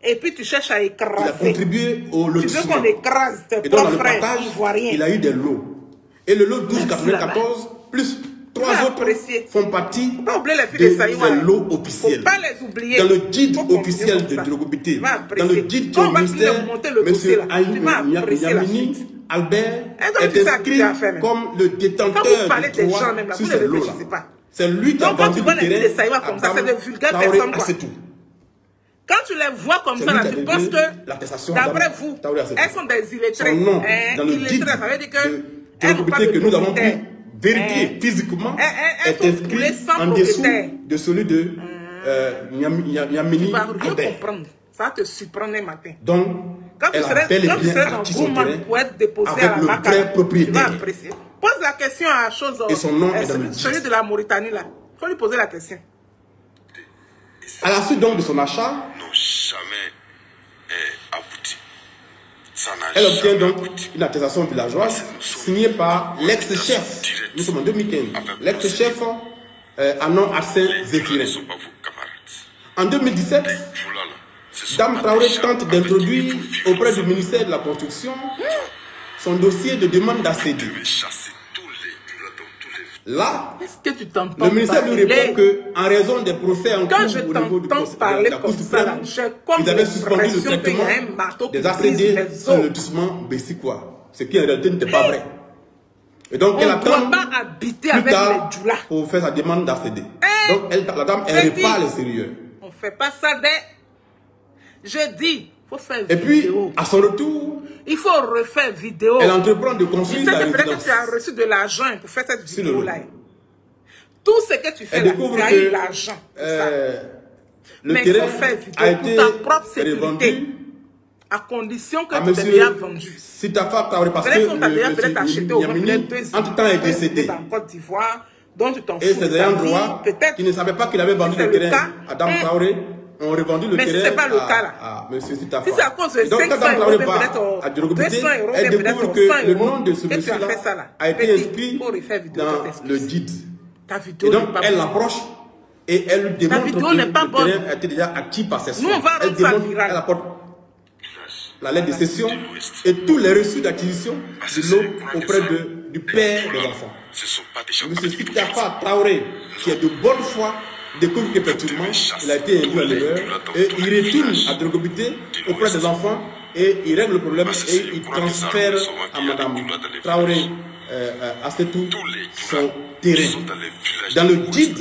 Et puis tu cherches à écraser. Il a contribué au lotissement. Tu veux qu'on écrase tes propres frères ivoiriens. Il a eu des lots. Et le lot 1294 plus 3 autres font partie des lots officiels. Faut pas les oublier. Dans le guide officiel de Drogobité, dans le guide du ministère, M. Yamini Albert est inscrit comme le détenteur du droit sur ces lots-là. C'est lui qui a vendu le terrain à Traoré Assetou. Quand tu les vois comme ça, tu penses que, d'après vous, elles sont des illettrées. Dans le guide de Drogobité que nous avons pu vérifier physiquement est inscrit en dessous de celui de Yamini Albert. Ça va te surprendre un matin. Donc, quand tu serais dans Gourmand pour être déposé à la Maca, tu vas apprécier. Pose la question à chose. Et son nom est dans le celui de la Mauritanie là. Il faut lui poser la question. À la suite donc de son achat, n'ont jamais abouti. Elle obtient donc une attestation villageoise signée par l'ex-chef. Nous sommes en 2015. L'ex-chef Anon Arsène Zéphirin. En 2017, Dame Traoré tente d'introduire auprès du ministère de la Construction son dossier de demande d'ACD. Là, le ministère lui répond qu'en raison des procès en cours au niveau de la Cour suprême, ils avaient suspendu le traitement des ACD sur le lotissement Bessikoua. Ce qui en réalité n'était pas vrai. Et donc elle attend plus tard pour faire sa demande d'ACD. Donc la dame, elle répare les sérieux. On ne fait pas ça dès... Je dis, il faut faire vidéo. Et puis, à son retour, il faut refaire vidéo. Elle entreprend de construire la résidence. Peut-être que tu as reçu de l'argent pour faire cette vidéo-là. Tout ce que tu fais là, tu as eu l'argent. Le terrain a été pour ta propre sécurité. À condition que tu t'aies bien vendu. Si ta femme t'a parce que entre-temps est décédé. En Côte d'Ivoire, dont tu t'en fous. Et ses ayants droit, qui ne savaient pas qu'il avait vendu le terrain à Dame Traoré, ont revendu le terrain c'est pas le cas là. À M. Sitafa. Si c'est à cause de 500 euros, peut-être 200 euros, elle découvre que le nom de ce que monsieur-là a été inscrit dans le guide. Et donc, elle l'approche Et elle lui démontre que le terrain a été déjà acquis par ses soins. Nous, on va elle rendre ça viral. Elle apporte la lettre de cession et tous les reçus d'acquisition de l'eau auprès du père de l'enfant. M. Sitafa Traoré, qui est de bonne foi, découvre qu'effectivement, il a été induit à l'erreur et il retourne à Drogobité auprès des enfants et il règle le problème et il transfère à Mme Traoré Assetou son terrain. Dans le guide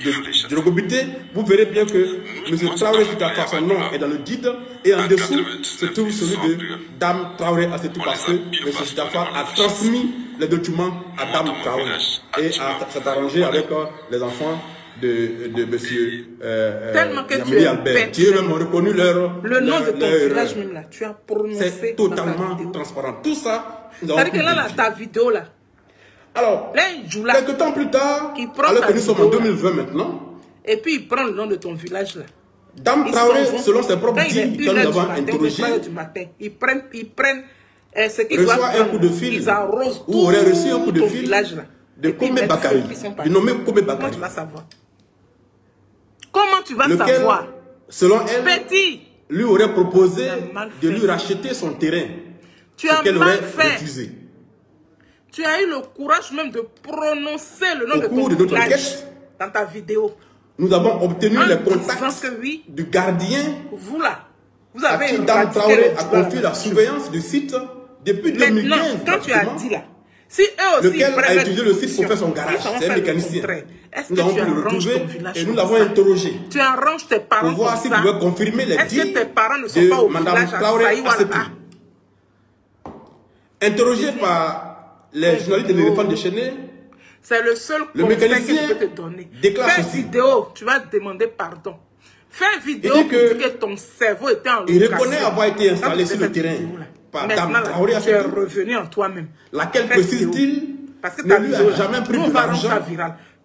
de Drogobité, vous verrez bien que M. Traoré Sitafa, son nom est dans le guide et en dessous se trouve celui de Dame Traoré Assetou parce que M. Sitafa a transmis les documents à Dame Traoré et s'est arrangé avec les enfants de monsieur Yamili Albert, qui eux-mêmes ont reconnu le nom de ton village même là. Tu as prononcé. C'est totalement transparent. Tout ça, c'est-à-dire que là, ta vidéo là. Alors, quelques temps plus tard, alors que nous sommes en 2020 maintenant, et puis il prend le nom de ton village là. Dame Traoré, selon ses propres dires, quand nous avons interrogé, ils prennent ce qu'ils doivent prendre, un coup de fil, ils arrosent ou aurait reçu un coup de ton fil village là. De Komé Bakari, du nommé Komé Bakari. Comment tu vas savoir? Comment tu vas savoir? Selon elle, Petit, lui aurait proposé de lui racheter son terrain. Tu as mal fait. Refusé. Tu as eu le courage même de prononcer le nom de ton village dans ta vidéo. Nous avons obtenu les contacts du gardien. Vous là, vous avez à qui Dame Traoré a confié la surveillance du site depuis 2015. Maintenant, quand tu as dit là, si eux aussi lequel a utilisé le site pour faire son garage, c'est un mécanicien. Nous avons pu le retrouver et nous l'avons interrogé. Tu arranges tes parents pour voir s'ils pouvaient confirmer les dires de Mme Traoré Assetou. Interrogé par les journalistes de l'éléphant déchaîné, c'est le seul conseil que je peux te donner. Fais une vidéo, tu vas demander pardon. Fais une vidéo pour dire que ton cerveau était en location. Il reconnaît avoir été installé sur le terrain par Dame Traoré Assetou. Tu es revenu en toi-même. Laquelle précise-t-il ne lui a jamais pris de l'argent.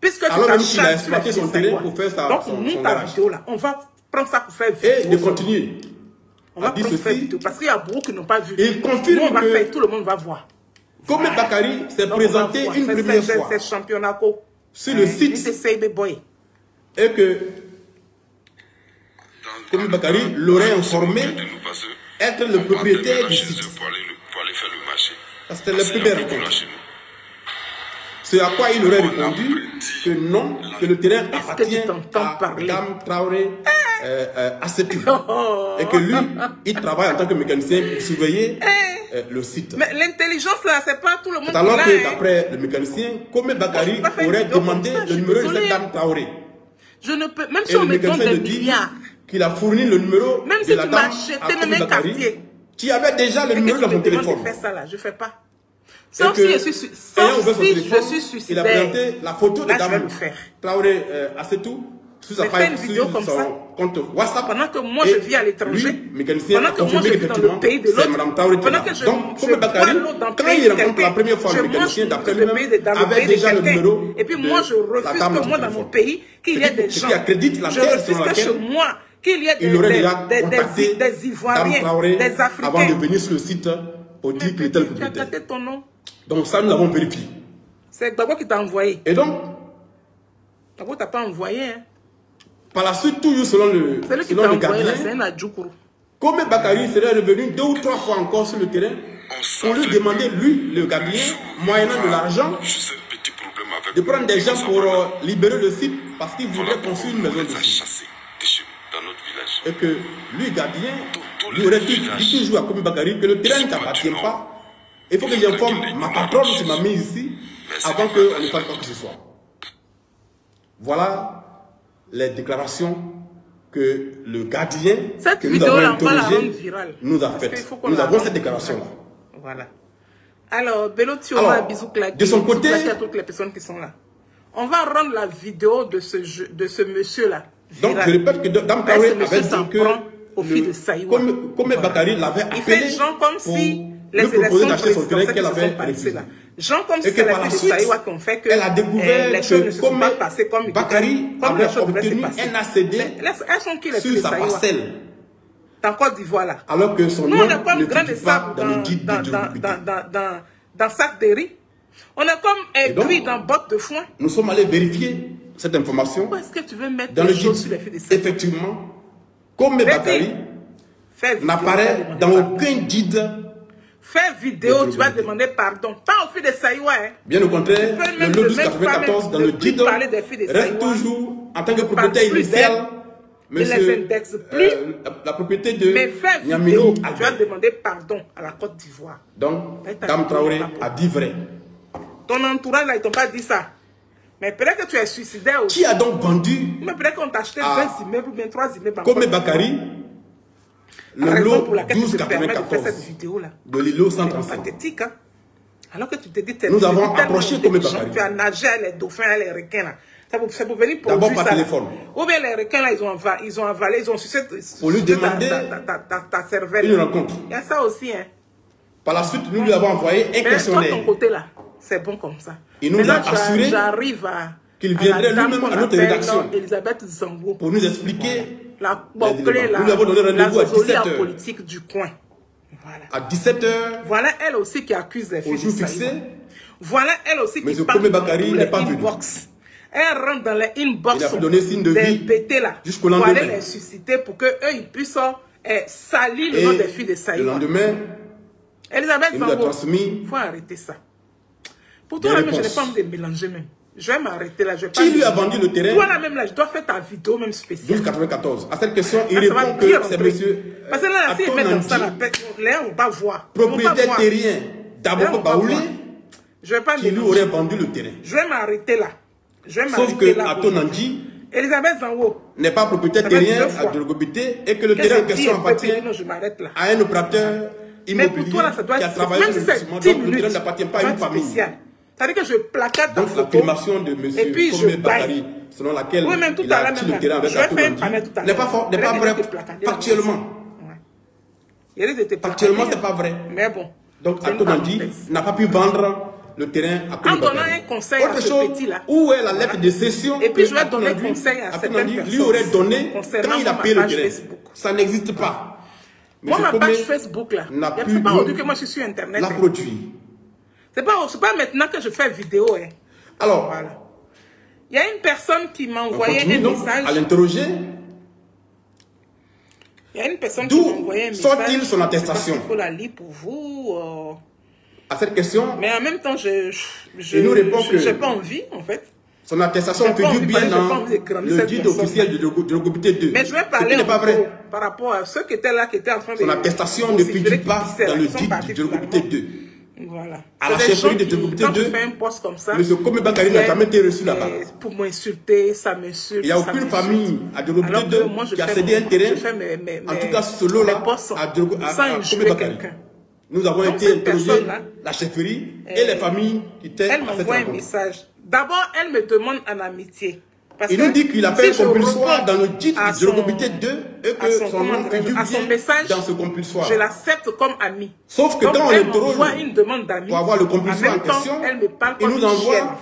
Puisque alors même qu'il a exploité son terrain pour faire son garage. Vidéo là, on va prendre ça pour faire vidéo. Et de continuer. On va prendre faire vidéo parce qu'il y a beaucoup qui n'ont pas vu. Il confirme on va faire, tout le monde va voir. Komé Bakari s'est présenté une première fois sur le site et que Komé Bakari l'aurait informé être le propriétaire du site. C'était la première rencontre. C'est à quoi il aurait répondu que non, que le terrain appartient à Dame Traoré Assetou. Et que lui, il travaille en tant que mécanicien pour surveiller le site. Mais l'intelligence là, c'est pas tout le monde. Alors que d'après le mécanicien, Komé Bakari aurait demandé le numéro de cette Dame Traoré. Je ne peux, même si on me donne des milliards, qu'il a fourni le numéro même si de la tu dame m'achetais même un quartier, qui avait déjà le numéro dans son téléphone. Je fais ça là, je fais pas. Sauf si je suis suicidaire. Il a présenté la photo de Dame Traoré Assetou sur sa page, sur son compte WhatsApp. Pendant que moi je vis à l'étranger, pendant que moi je vis dans le pays de l'autre, pendant que je quand il rencontre la première fois le mécanicien, d'après lui-même, avait déjà le numéro. Et puis moi je refuse que moi dans mon pays, qu'il y ait des gens. Je refuse que chez moi, qu'il y ait des Ivoiriens, des Africains. Avant de venir sur le site pour dire qu'il était le propriétaire. Donc ça, nous l'avons vérifié. C'est d'abord qui t'a envoyé. Et donc, d'abord, tu n'as pas envoyé. Hein. Par la suite, toujours selon le gardien, Komé Bakari serait revenu 2 ou 3 fois encore sur le terrain pour lui demander, lui, le gardien, moyennant de l'argent, de prendre des gens pour libérer le site parce qu'il voudrait construire une maison dessus. Et que lui, gardien, lui aurait dit toujours à Komé Bakari que le terrain ne t'appartient pas. Il faut que j'informe ma patronne qui m'a mis ici avant qu'on ne fasse quoi que ce soit. Voilà les déclarations que le gardien que nous avons interrogé nous a faites. Nous avons cette déclaration-là. Voilà. Alors, Bello Thioma, bisous claqués. De son côté, à toutes les personnes qui sont là. On va rendre la vidéo de ce monsieur-là. Donc, je répète que Dame Traoré avait dit que Komé Bakari l'avait appelé. Il fait gens comme si les élections présidentielles qu'elle avait passées là. Gens comme si c'est la fille de Saïwa qui ont fait que les choses ne se sont pas passées comme Bakari avait obtenu un ACD elles sont qui les sur sa parcelle dans Côte d'Ivoire là. Alors que son nom ne figure pas dans le guide dans sac de riz. On est comme aiguille dans botte de foin. Nous sommes allés vérifier cette information. Pourquoi est-ce que tu veux mettre dans le guide? sur les filles de Saïwa? Effectivement, Komé Bakary n'apparaît dans aucun guide. Fais vidéo, tu vas demander pardon. Pas aux filles de Saïwa. Hein. Bien au contraire, le 1294 dans le guide reste toujours en tant que propriétaire initial. Monsieur, la propriété de mais fais vidéo, tu vas demander pardon à la Côte d'Ivoire. Donc, Dame Traoré a dit vrai. Ton entourage, là, ils t'ont pas dit ça. Mais peut-être que tu es suicidaire aussi. Qui a donc vendu? Mais peut-être qu'on t'a acheté 20 immeubles ou bien 3 immeubles. Komé Bakary, le lot 1294 de l'îlot 135. Pathétique, hein? Alors que tu te dis, nous avons approché Komé Bakary. Tu as nagé à les dauphins, les requins là. Ça pour venir pour d'abord par téléphone. Ou bien les requins là, ils ont avalé, ils ont sucé pour lui demander ta cervelle. Une rencontre. Il y a ça aussi, hein. Par la suite, nous lui avons envoyé un questionnaire. Mais toi, ton côté là, c'est bon comme ça. Il nous a assuré qu'il viendrait lui-même à notre rédaction Elisabeth Zango pour nous expliquer la clé, nous lui avons donné rendez-vous à 17h. Politique du coin. Voilà. À 17h. Voilà elle aussi qui accuse les filles. Au jour fixé. Voilà elle aussi qui parle de Bakary n'est pas venu. Elle rentre dans les inbox des pétés là jusqu'au lendemain. Pour aller les susciter pour qu'eux ils puissent salir le nom des filles de Saïwa. Le lendemain, Elisabeth il nous a transmis. Il faut arrêter ça. Pour toi, même, je n'ai pas envie de mélanger même. Je vais m'arrêter là. Qui lui a vendu le terrain? Toi là même là, je dois faire ta vidéo même spéciale. 1294. À cette question, il répond que c'est monsieur. Parce que là, si il met dans ça la pète, les gens ne vont pas voir. Propriétaire terrien d'abord Baoulé, qui lui aurait vendu le terrain. Je vais m'arrêter là. Sauf que Atonandi Elisabeth Zango n'est pas propriétaire terrien à Djologobité et que le terrain en question appartient à un opérateur immobilier qui a travaillé sur le bâtiment. Donc le terrain n'appartient pas à une famille. C'est-à-dire que je placate donc la filmation de M. Komé Bakary, selon laquelle il a acheté le terrain avec Atonandi, n'est pas vrai factuellement. Factuellement, ce n'est pas vrai. Mais bon. Donc Atonandi n'a pas pu vendre le terrain à Komé Bakary. En donnant un conseil à ce petit-là. Où est la lettre de cession? Et puis je vais donner conseil à certaines personnes. Lui aurait donné quand il a payé le terrain. Ça n'existe pas. Moi, ma page Facebook là, c'est pas aujourd'hui que moi je suis sur Internet. La produit. C'est pas maintenant que je fais vidéo. Hein. Alors, voilà. Il y a une personne qui m'a envoyé un message. À l'interroger. Il y a une personne qui m'a envoyé un message. Sort-il son attestation? Il faut la lire pour vous. À cette question. Mais en même temps, je nous réponds que j'ai pas envie, en fait. Son attestation figure bien dans le guide officiel de Djologobité 2. Mais je vais parler par rapport à ceux qui étaient là, qui étaient en train de... Son attestation ne figure pas dans le guide de Djologobité 2. Voilà. À la chefferie de Djologobité 2, M. Komé Bakary n'a jamais été reçu là-bas. Pour m'insulter, ça m'insulte. Il n'y a aucune famille à Djologobité 2 qui a cédé un terrain, en tout cas ce lot-là, à Komé Bakary. Nous avons été interrogés, la chefferie et les familles qui étaient à cette rencontre. Elle m'envoie un message. D'abord, elle me demande en amitié. Parce il nous dit qu'il a fait un compulsoire dans le guide de Djologobité 2 et que son nom figure bien dans ce compulsoire. Je l'accepte comme ami. Sauf que quand on l'interroge pour avoir le compulsoire en question, il nous envoie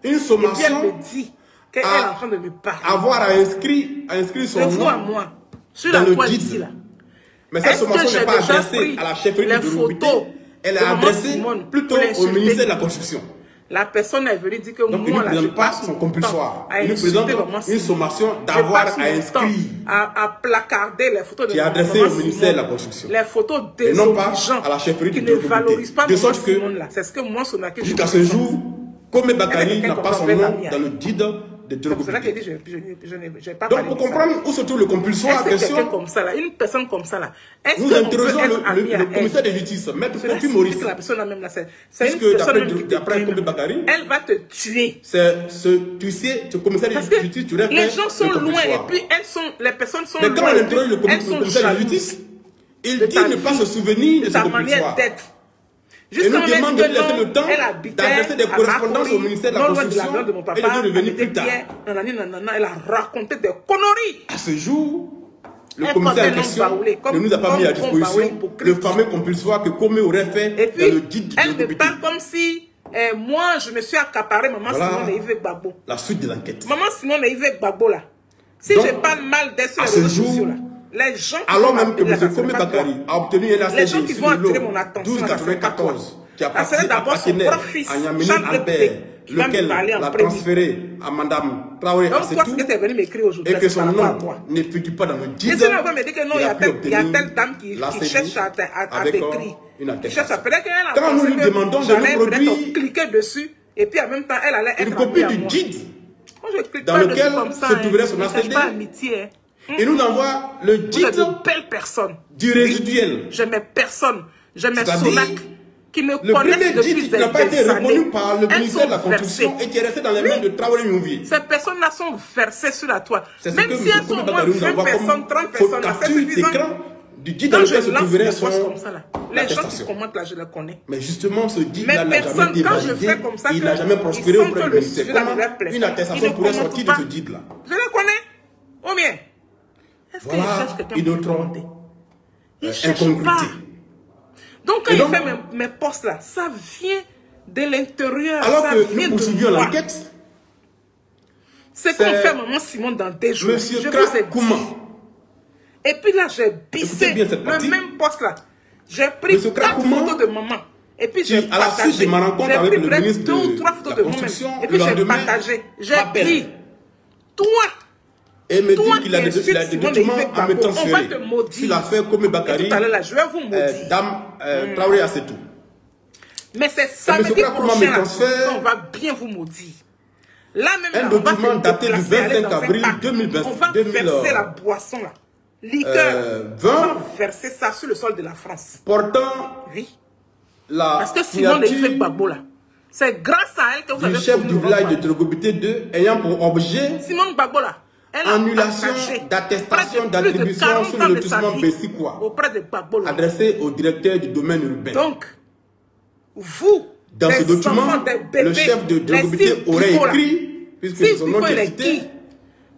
une sommation. Et puis elle me dit qu'elle est en train de me parler. Avoir à inscrire son nom dans le guide. Mais cette sommation n'est pas adressée à la chefferie de Djologobité, elle est adressée plutôt au ministère de la Construction. La personne est venue dire que donc, moi, là, je passe son compulsoire. Il nous présente une sommation d'avoir à inscrire. À placarder les photos de qui est adressée au ministère de la Construction. Les photos des gens à la chefferie qui ne valorisent pas de sorte que, c'est ce que moi, jusqu'à ce jour, Komé Bakary n'a pas son nom dans le guide. C'est là qu'elle dit je n'ai pas donc, pour comprendre où se trouve le compulsoire en question, comme ça, là, une personne comme ça, là, nous interrogeons le commissaire de justice, maître Kofi Maurice. La personne même là, c'est une personne d'après Komé Bakary, elle va te tuer. Ce commissaire de justice, tu les gens sont loin et puis les personnes sont loin. Mais quand on interroge le commissaire de justice, il dit ne pas se souvenir de ce compulsoire. Et nous demandons de laisser le temps d'adresser des correspondances au ministère de la Construction et de revenir plus tard. Elle a raconté des conneries. À ce jour, le commissaire en question ne nous a pas mis à disposition le fameux compulsoire que Komé aurait fait dans le guide de elle me parle comme si moi, je me suis accaparé Maman Simone et Yves Gbagbo. La suite de l'enquête. Maman Simone et Yves Gbagbo là. Si je parle mal d'elle sur les réseaux sociaux là. Les gens alors même que M. Komé Bakary a obtenu un ACG sur le lot 1294 qui appartenait à Yamini Albert, lequel l'a transféré à Madame Traoré Assetou et que son nom ne figure pas dans le guide. Il y a telle dame qui cherche à t'écrire. Quand nous lui demandons de nous produire cliquer dessus et puis en même temps elle allait être une copie du guide dans lequel se trouverait son ACD, et nous envoie le guide du résiduel. Je mets personne, je mets Sonac qui me connaissent depuis des années. Le premier guide n'a pas été reconnu par le ministère de la Construction et qui est resté dans les mains de Traoré Youvi. Ces personnes-là sont versées sur la toile. Même si elles sont moins 20 personnes, 30 personnes, c'est suffisant. Du guide dans lequel se trouverait son les gens qui commentent là, je les connais. Mais justement, ce guide-là n'a jamais été validé. Il n'a jamais prospéré auprès du ministère. Comment une attestation pourrait sortir de ce guide-là? Je le connais. Au bien. Est-ce qu'il cherche quelqu'un pour demander? Il ne cherche pas. Donc, quand il fait mes postes là, ça vient de l'intérieur. Alors que nous poursuivions l'enquête, c'est qu'on fait Maman Simone dans des jours. Monsieur Krakouma. Et puis là, j'ai bissé le même poste là. J'ai pris 4 photos de maman. Et puis j'ai partagé. À la suite de ma rencontre avec le ministre 2 ou 3 photos de moi-même. Et puis j'ai partagé. J'ai dit, toi, et me dit qu'il a des documents à me transférer. On va te maudire. Il a fait comme Bakary, je vais vous maudire. Dame Traoré Assetou. Mais c'est samedi prochain qu'on va bien vous maudire. Là même, un document daté du 25 avril 2020. On va verser la boisson là. Liqueur, on va verser ça sur le sol de la France. Portant la parce que Simone Ifek Gbagbo là, c'est grâce à elle que vous avez le chef du village de Drogobité 2 ayant pour objet Simone Gbagbo là, annulation d'attestation d'attribution sur le lotissement Bessikwa adressé au directeur du domaine urbain. Donc, vous, dans ce document, le chef de Drogobité aurait écrit, puisque son nom est cité,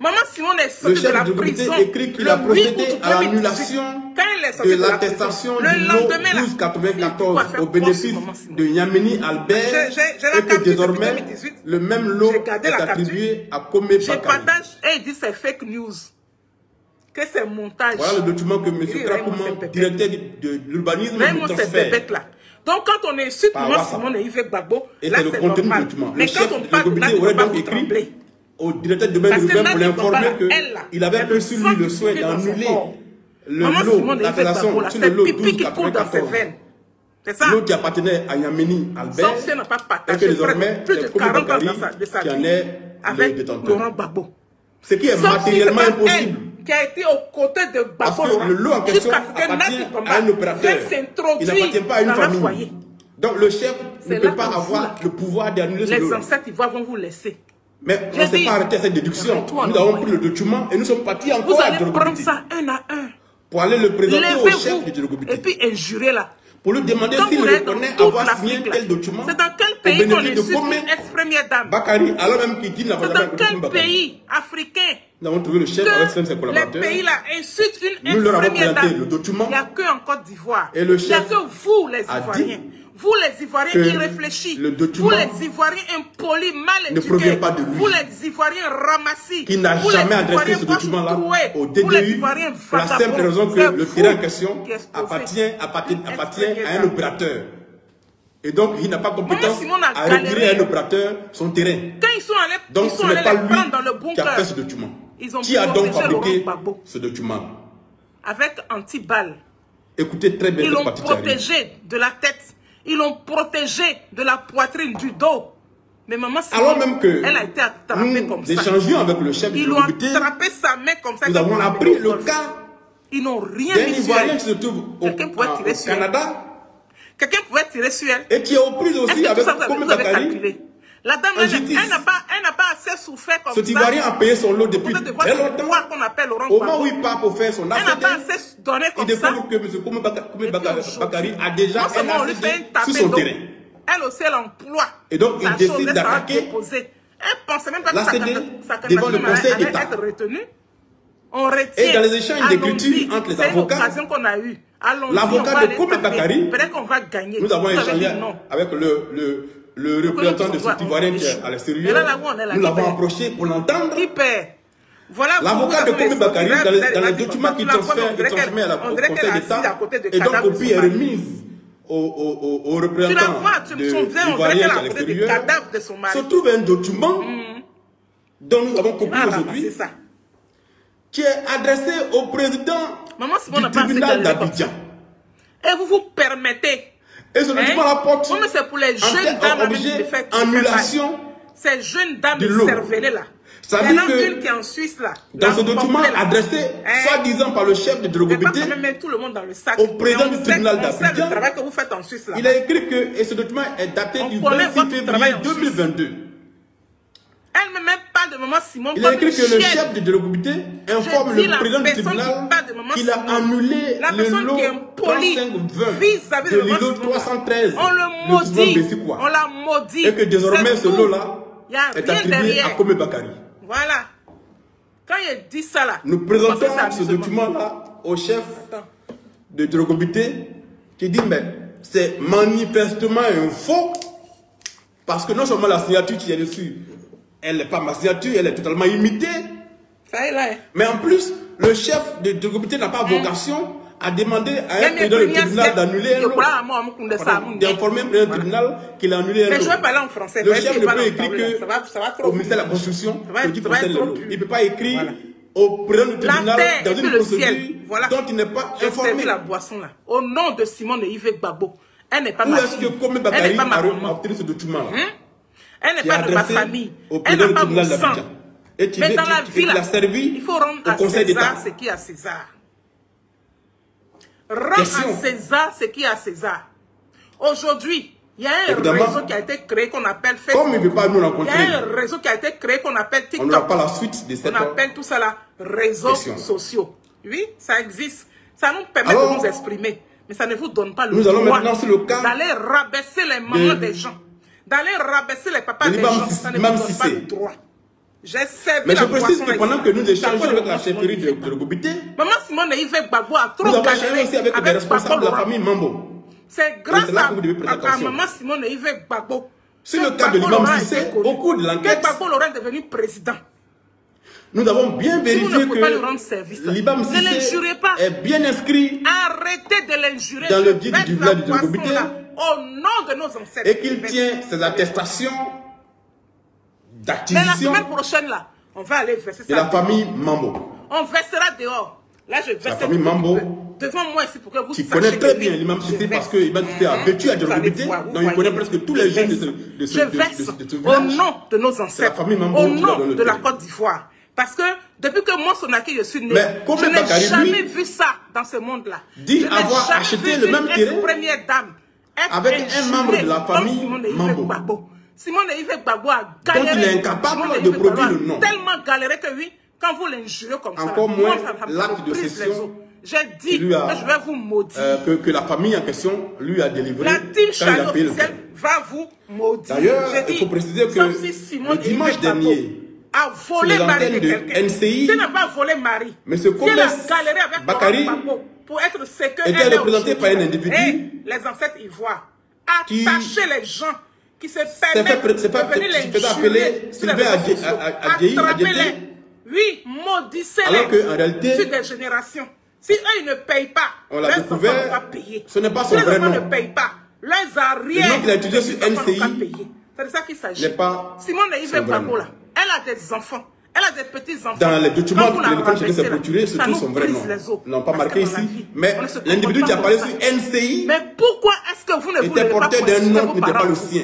Maman Simone est sortie de la prison. Écrit qu'il a procédé à l'annulation de l'attestation du lot 1294 au bénéfice de Yamini Albert et que désormais le même lot est attribué à Komé Bakary. Je partage et il dit c'est fake news. Que c'est montage. Voilà le document que M. Krakouma, directeur de l'urbanisme, nous transfère. Donc quand on insulte Maman Simone et Ifek Gbagbo, là c'est normal. Mais quand on parle, là on va vous trembler. Au directeur de domaine urbain pour l'informer qu'il avait reçu lui le souhait d'annuler le lot, l'appellation sur le lot 1294. C'est ça. L'eau qui appartenait à Yamini Albert et que désormais plus de 40 ans de sa vie avec Laurent Gbagbo. Ce qui est matériellement impossible. Qui a été aux côtés de Gbagbo le lot en question appartient à un opérateur. Il n'appartient pas à une famille. Donc le chef ne peut pas avoir le pouvoir d'annuler ce lot. Les ancêtres vont vous laisser. Mais on ne s'est pas arrêté à cette déduction. Nous avons pris le document et nous sommes partis encore à Drogobité. Vous allez prendre ça un à un. Pour aller le présenter au chef de Drogobité. Et puis injurer là. Pour lui demander s'il reconnaît avoir signé tel document. C'est dans quel pays qu'on insulte une ex-première dame? Bakary, alors même qu'il dit n'a pas dans quel pays africain? Nous avons trouvé le chef avec ses collaborateurs. Les pays là insultent une ex-première dame. Nous leur avons présenté le document. Il n'y a que en Côte d'Ivoire. Et le chef il n'y a que vous les Ivoiriens. Vous les Ivoiriens irréfléchis, vous les Ivoiriens impolis, mal éduqués, vous les Ivoiriens ramassis, qui n'a jamais adressé ce document-là au DDU pour la simple raison que le terrain en question appartient à un opérateur. Et donc, il n'a pas compétence à retirer à un opérateur son terrain. Quand ils sont allés, donc, ce n'est pas lui qui a fait ce document. Qui a donc fabriqué ce document? Avec anti-balles. Écoutez très bien. Ils l'ont protégé de la tête. Ils l'ont protégé de la poitrine, du dos. Mais maman Simone, alors même que elle a été attrapée comme ça. Nous échangions avec le chef de Drogobité. Ils l'ont attrapé sa main comme ça. Nous avons appris le cas. Ils n'ont rien d'un Ivoirien qui se trouve au Canada. Quelqu'un pouvait tirer sur elle. Et qui est aux prises aussi avec Komé Bakary. La dame, elle n'a pas assez souffert comme ça. Cet Ivoirien a payé son lot depuis très longtemps. Au moment où il part pour faire son ACD, elle n'a pas assez donné comme ça. Il découvre que M. Komé Bakary a déjà un ACD sur son terrain. Elle aussi, elle emploie. Et donc, il décide d'attaquer elle pensait même pas que sa devant le Conseil allait d'État. être retenue. On retient. Et dans les échanges d'écriture entre les avocats, c'est l'occasion qu'on a eue. L'avocat de Komé Bakary, peut-être qu'on va gagner. Nous avons échangé avec le représentant de cet Ivoirien qui est à l'extérieur. Nous l'avons approché pour l'entendre. Qui perd? Voilà. L'avocat de Komé Bakary, dans les documents qu'il transmet au Conseil d'État, et donc copie est remise aux représentants de l'Ivoirien à l'extérieur, se trouve un document dont nous avons copié aujourd'hui, qui est adressé au président du tribunal d'Abidjan. Et vous vous permettez. Et ce document rapporte c'est pour les jeunes dames objet annulation ces jeunes dames cervelées là. Ça Il y en a dit que une qui est en Suisse là. Dans ce document adressé, soi-disant par le chef de Drogobité, tout le monde dans le sac. au président du tribunal d'Abidjan, que vous faites en Suisse là. Il a écrit que, et ce document est daté du 26 février 2022. Elle ne met pas de maman Simon. Il a écrit que le chef de Drogobité informe le président du tribunal qu'il a annulé le lot 3520 de l'îlot 313. On le maudit. On l'a maudit. Et que désormais ce lot-là est attribué à Kome Bakari. Voilà. Quand il dit ça là, nous présentons ce document-là au chef de Drogobité qui dit mais c'est manifestement un faux parce que non seulement la signature qui est dessus, elle n'est pas ma signature, elle est totalement imitée. Ça est là. Mais en plus, le chef de Drogobité n'a pas vocation à demander à un président du tribunal d'annuler un lot. D'informer un président du tribunal qu'il a annulé un lot. Mais je vais parler en français. Le chef ne peut écrire que au ministère de la Constitution, il ne peut pas écrire au président du tribunal dans une procédure dont il n'est pas informé. La boisson là. Au nom de Simone de Yves Gbagbo, elle n'est pas ma fille. Où est-ce que Kome Bakari a obtenu ce document-là? Elle n'est pas de ma famille. Elle n'a pas mon sang. Mais dans la vie là, il faut rendre à César ce qui est à César. Rends à César ce qui est à César. Aujourd'hui, il y a un réseau qui a été créé qu'on appelle Facebook. Comme il ne veut pas nous rencontrer. Il y a un réseau qui a été créé qu'on appelle TikTok. On n'a pas la suite de cette On appelle tout ça là réseaux sociaux. Oui, ça existe. Ça nous permet de nous exprimer. Mais ça ne vous donne pas le droit d'aller rabaisser les mamans des gens. D'aller rabaisser les papas des gens. Ça ne vous donne pas le droit. Mais je précise que pendant que nous échangeons avec la chefferie de Drogobité, Maman Simone de Yves Gbagbo a trop nous avons échangé aussi avec des responsables de la famille Mambo. C'est grâce à Maman Simone de Yves Gbagbo. Sur le cas de l'imam Cissé, au cours de l'enquête, Gbagbo l'aurait devenu président. Nous avons bien vérifié que l'imam Cissé est bien inscrit Arrêtez de l'injurer dans le guide du village de Drogobité au nom de nos ancêtres. Et qu'il tient ses attestations d'acquisition la semaine prochaine, là, on va aller verser ça. De la famille Mambo. On versera dehors. Là, je verse la famille Mambo. Devant moi ici pour que vous sachiez. Qui connaît très bien l'imam Cissé parce que l'imam Cissé a vécu à Drogobité. Donc il connaît presque tous les jeunes de ce village. Au nom de nos ancêtres. Au nom de la Côte d'Ivoire. Parce que depuis que moi, Sonaki, je suis né, je n'ai jamais vu ça dans ce monde-là. Dit avoir acheté le même terrain première dame avec un membre de la famille Mambo. Simone de Yves Gbagbo a galéré. Donc il est incapable de produire le nom. Tellement galéré que oui, quand vous l'injurez comme ça, encore moins l'acte de cession. J'ai dit que je vais vous maudire. Que la famille en question lui a délivré. La team Charlie officielle va vous maudire. D'ailleurs, il faut préciser que le dimanche dernier, a volé Marie de quelqu'un. NCI, si n'a pas volé Marie, mais ce Bakari pour être sécure, était représenté par un individu les ancêtres ivoires. Attacher les gens qui se permettent de venir les appeler Sylvain Adjei. Oui, maudissez-les. Alors qu'en réalité, sur des générations. Si eux, ils ne payent pas, on l'a découvert, va payer. Ce n'est pas son vrai nom. Ne payent pas. Leurs arrières. Le nom qu'il a étudié sur NCI. C'est de ça qu'il s'agit. Simone de Yves Gbagbo, là, elle a des enfants. Elle a des petits-enfants. Dans les documents que l'école s'est procuré, c'est tout son vrai nom. Ils n'ont pas marqué ici. Mais l'individu qui apparaît sur NCI mais pourquoi est-ce que vous ne voulez pas était porteur d'un nom qui n'était pas le sien.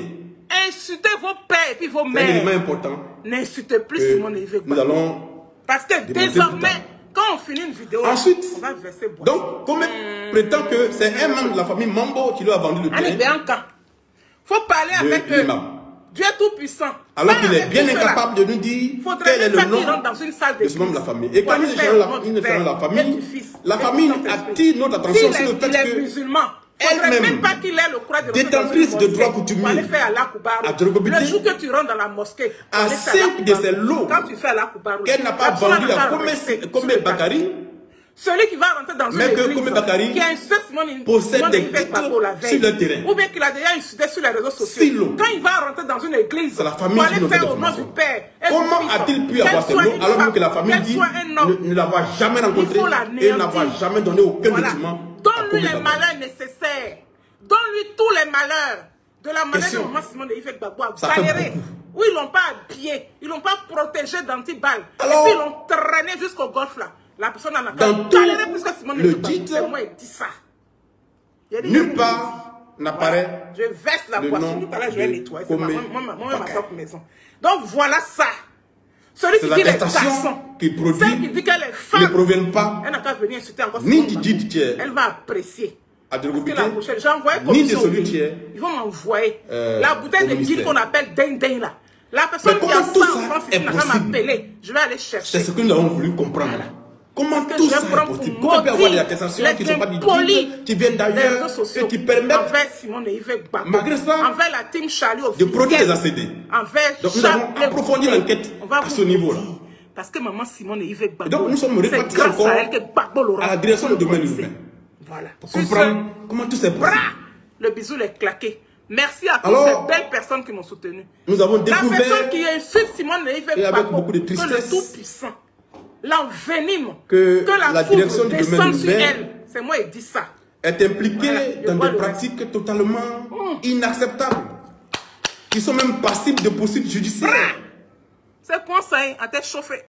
Insultez vos pères et puis vos mères. C'est un élément important. N'insultez plus Simone de Yves Gbagbo. Nous allons. Parce que désormais, quand on finit une vidéo, ensuite, on va verser boire. Donc, comme prétend que c'est un membre de la famille Mambo qui lui a vendu le terrain. Allez, bien quand. Faut parler avec eux. Dieu est tout puissant. Alors qu'il est bien incapable de nous dire quel est le nom de ce membre de la famille. Et quand nous échangeons la famille, la famille attire notre attention sur le fait que elle-même, détentrice de droits coutumiers à Drogobité, le jour que tu rentres dans la mosquée, à 5 de ces lots qu'elle n'a pas vendu à Kome Bakari, celui qui va rentrer dans une église, qui a un possède des titres sur le terrain. Ou bien qu'il a déjà insulté sur les réseaux sociaux. Quand il va rentrer dans une église, pour aller faire au nom du Père. Comment a-t-il pu avoir ces lots alors que la famille dit ne l'avoir jamais rencontré et ne l'avoir jamais donné aucun document? Donne-lui les malins nécessaires. Donne-lui tous les malheurs. De la manière dont maman Simone de Yves Gbagbo a galéré. Où ils ne l'ont pas habillé, ils ne l'ont pas protégé d'antiballes. Et puis ils l'ont traîné jusqu'au golf là. La personne en a galéré plus que Simone de Yves Gbagbo. C'est moi qui dis ça. Nulle part n'apparaît. Je verse la boisson, tout à l'heure je vais nettoyer. C'est moi-même ma propre maison. Donc voilà ça. Celui qui dit les garçons, celle qui dit que les femmes ne proviennent pas, elle n'a qu'à venir insulter encore ni du dit tiers, elle va apprécier. Parce que la prochaine, j'ai envoyé ni de celui tiers. Ils vont m'envoyer la bouteille de guide qu'on appelle Ding là. La personne qui a 100 francs, elle n'a qu'à m'appeler. Je vais aller chercher. C'est ce que nous avons voulu comprendre. Comment tout ça est possible? Comment peut y avoir des accusations qui ne sont pas du guide, qui viennent d'ailleurs et qui permettent, envers Simone de Yves Gbagbo, malgré ça, envers la team Charlie de produire des ACD. Donc nous avons approfondi l'enquête à ce niveau-là. Parce que maman Simone de Yves Gbagbo, donc nous sommes répartis encore à la direction du domaine humain. Voilà. Pour comprendre comment tout s'est passé. Le bisou est claqué. Merci à toutes ces belles personnes qui m'ont soutenu. Nous avons découvert, la personne qui insulte Simone de Yves Gbagbo, beaucoup de tristesse, que le Tout-Puissant l'envenime, que la direction du domaine humain, c'est moi qui dis ça, est impliquée dans des pratiques totalement inacceptables, qui sont même passibles de poursuites judiciaires. C'est conseil à tête chauffée.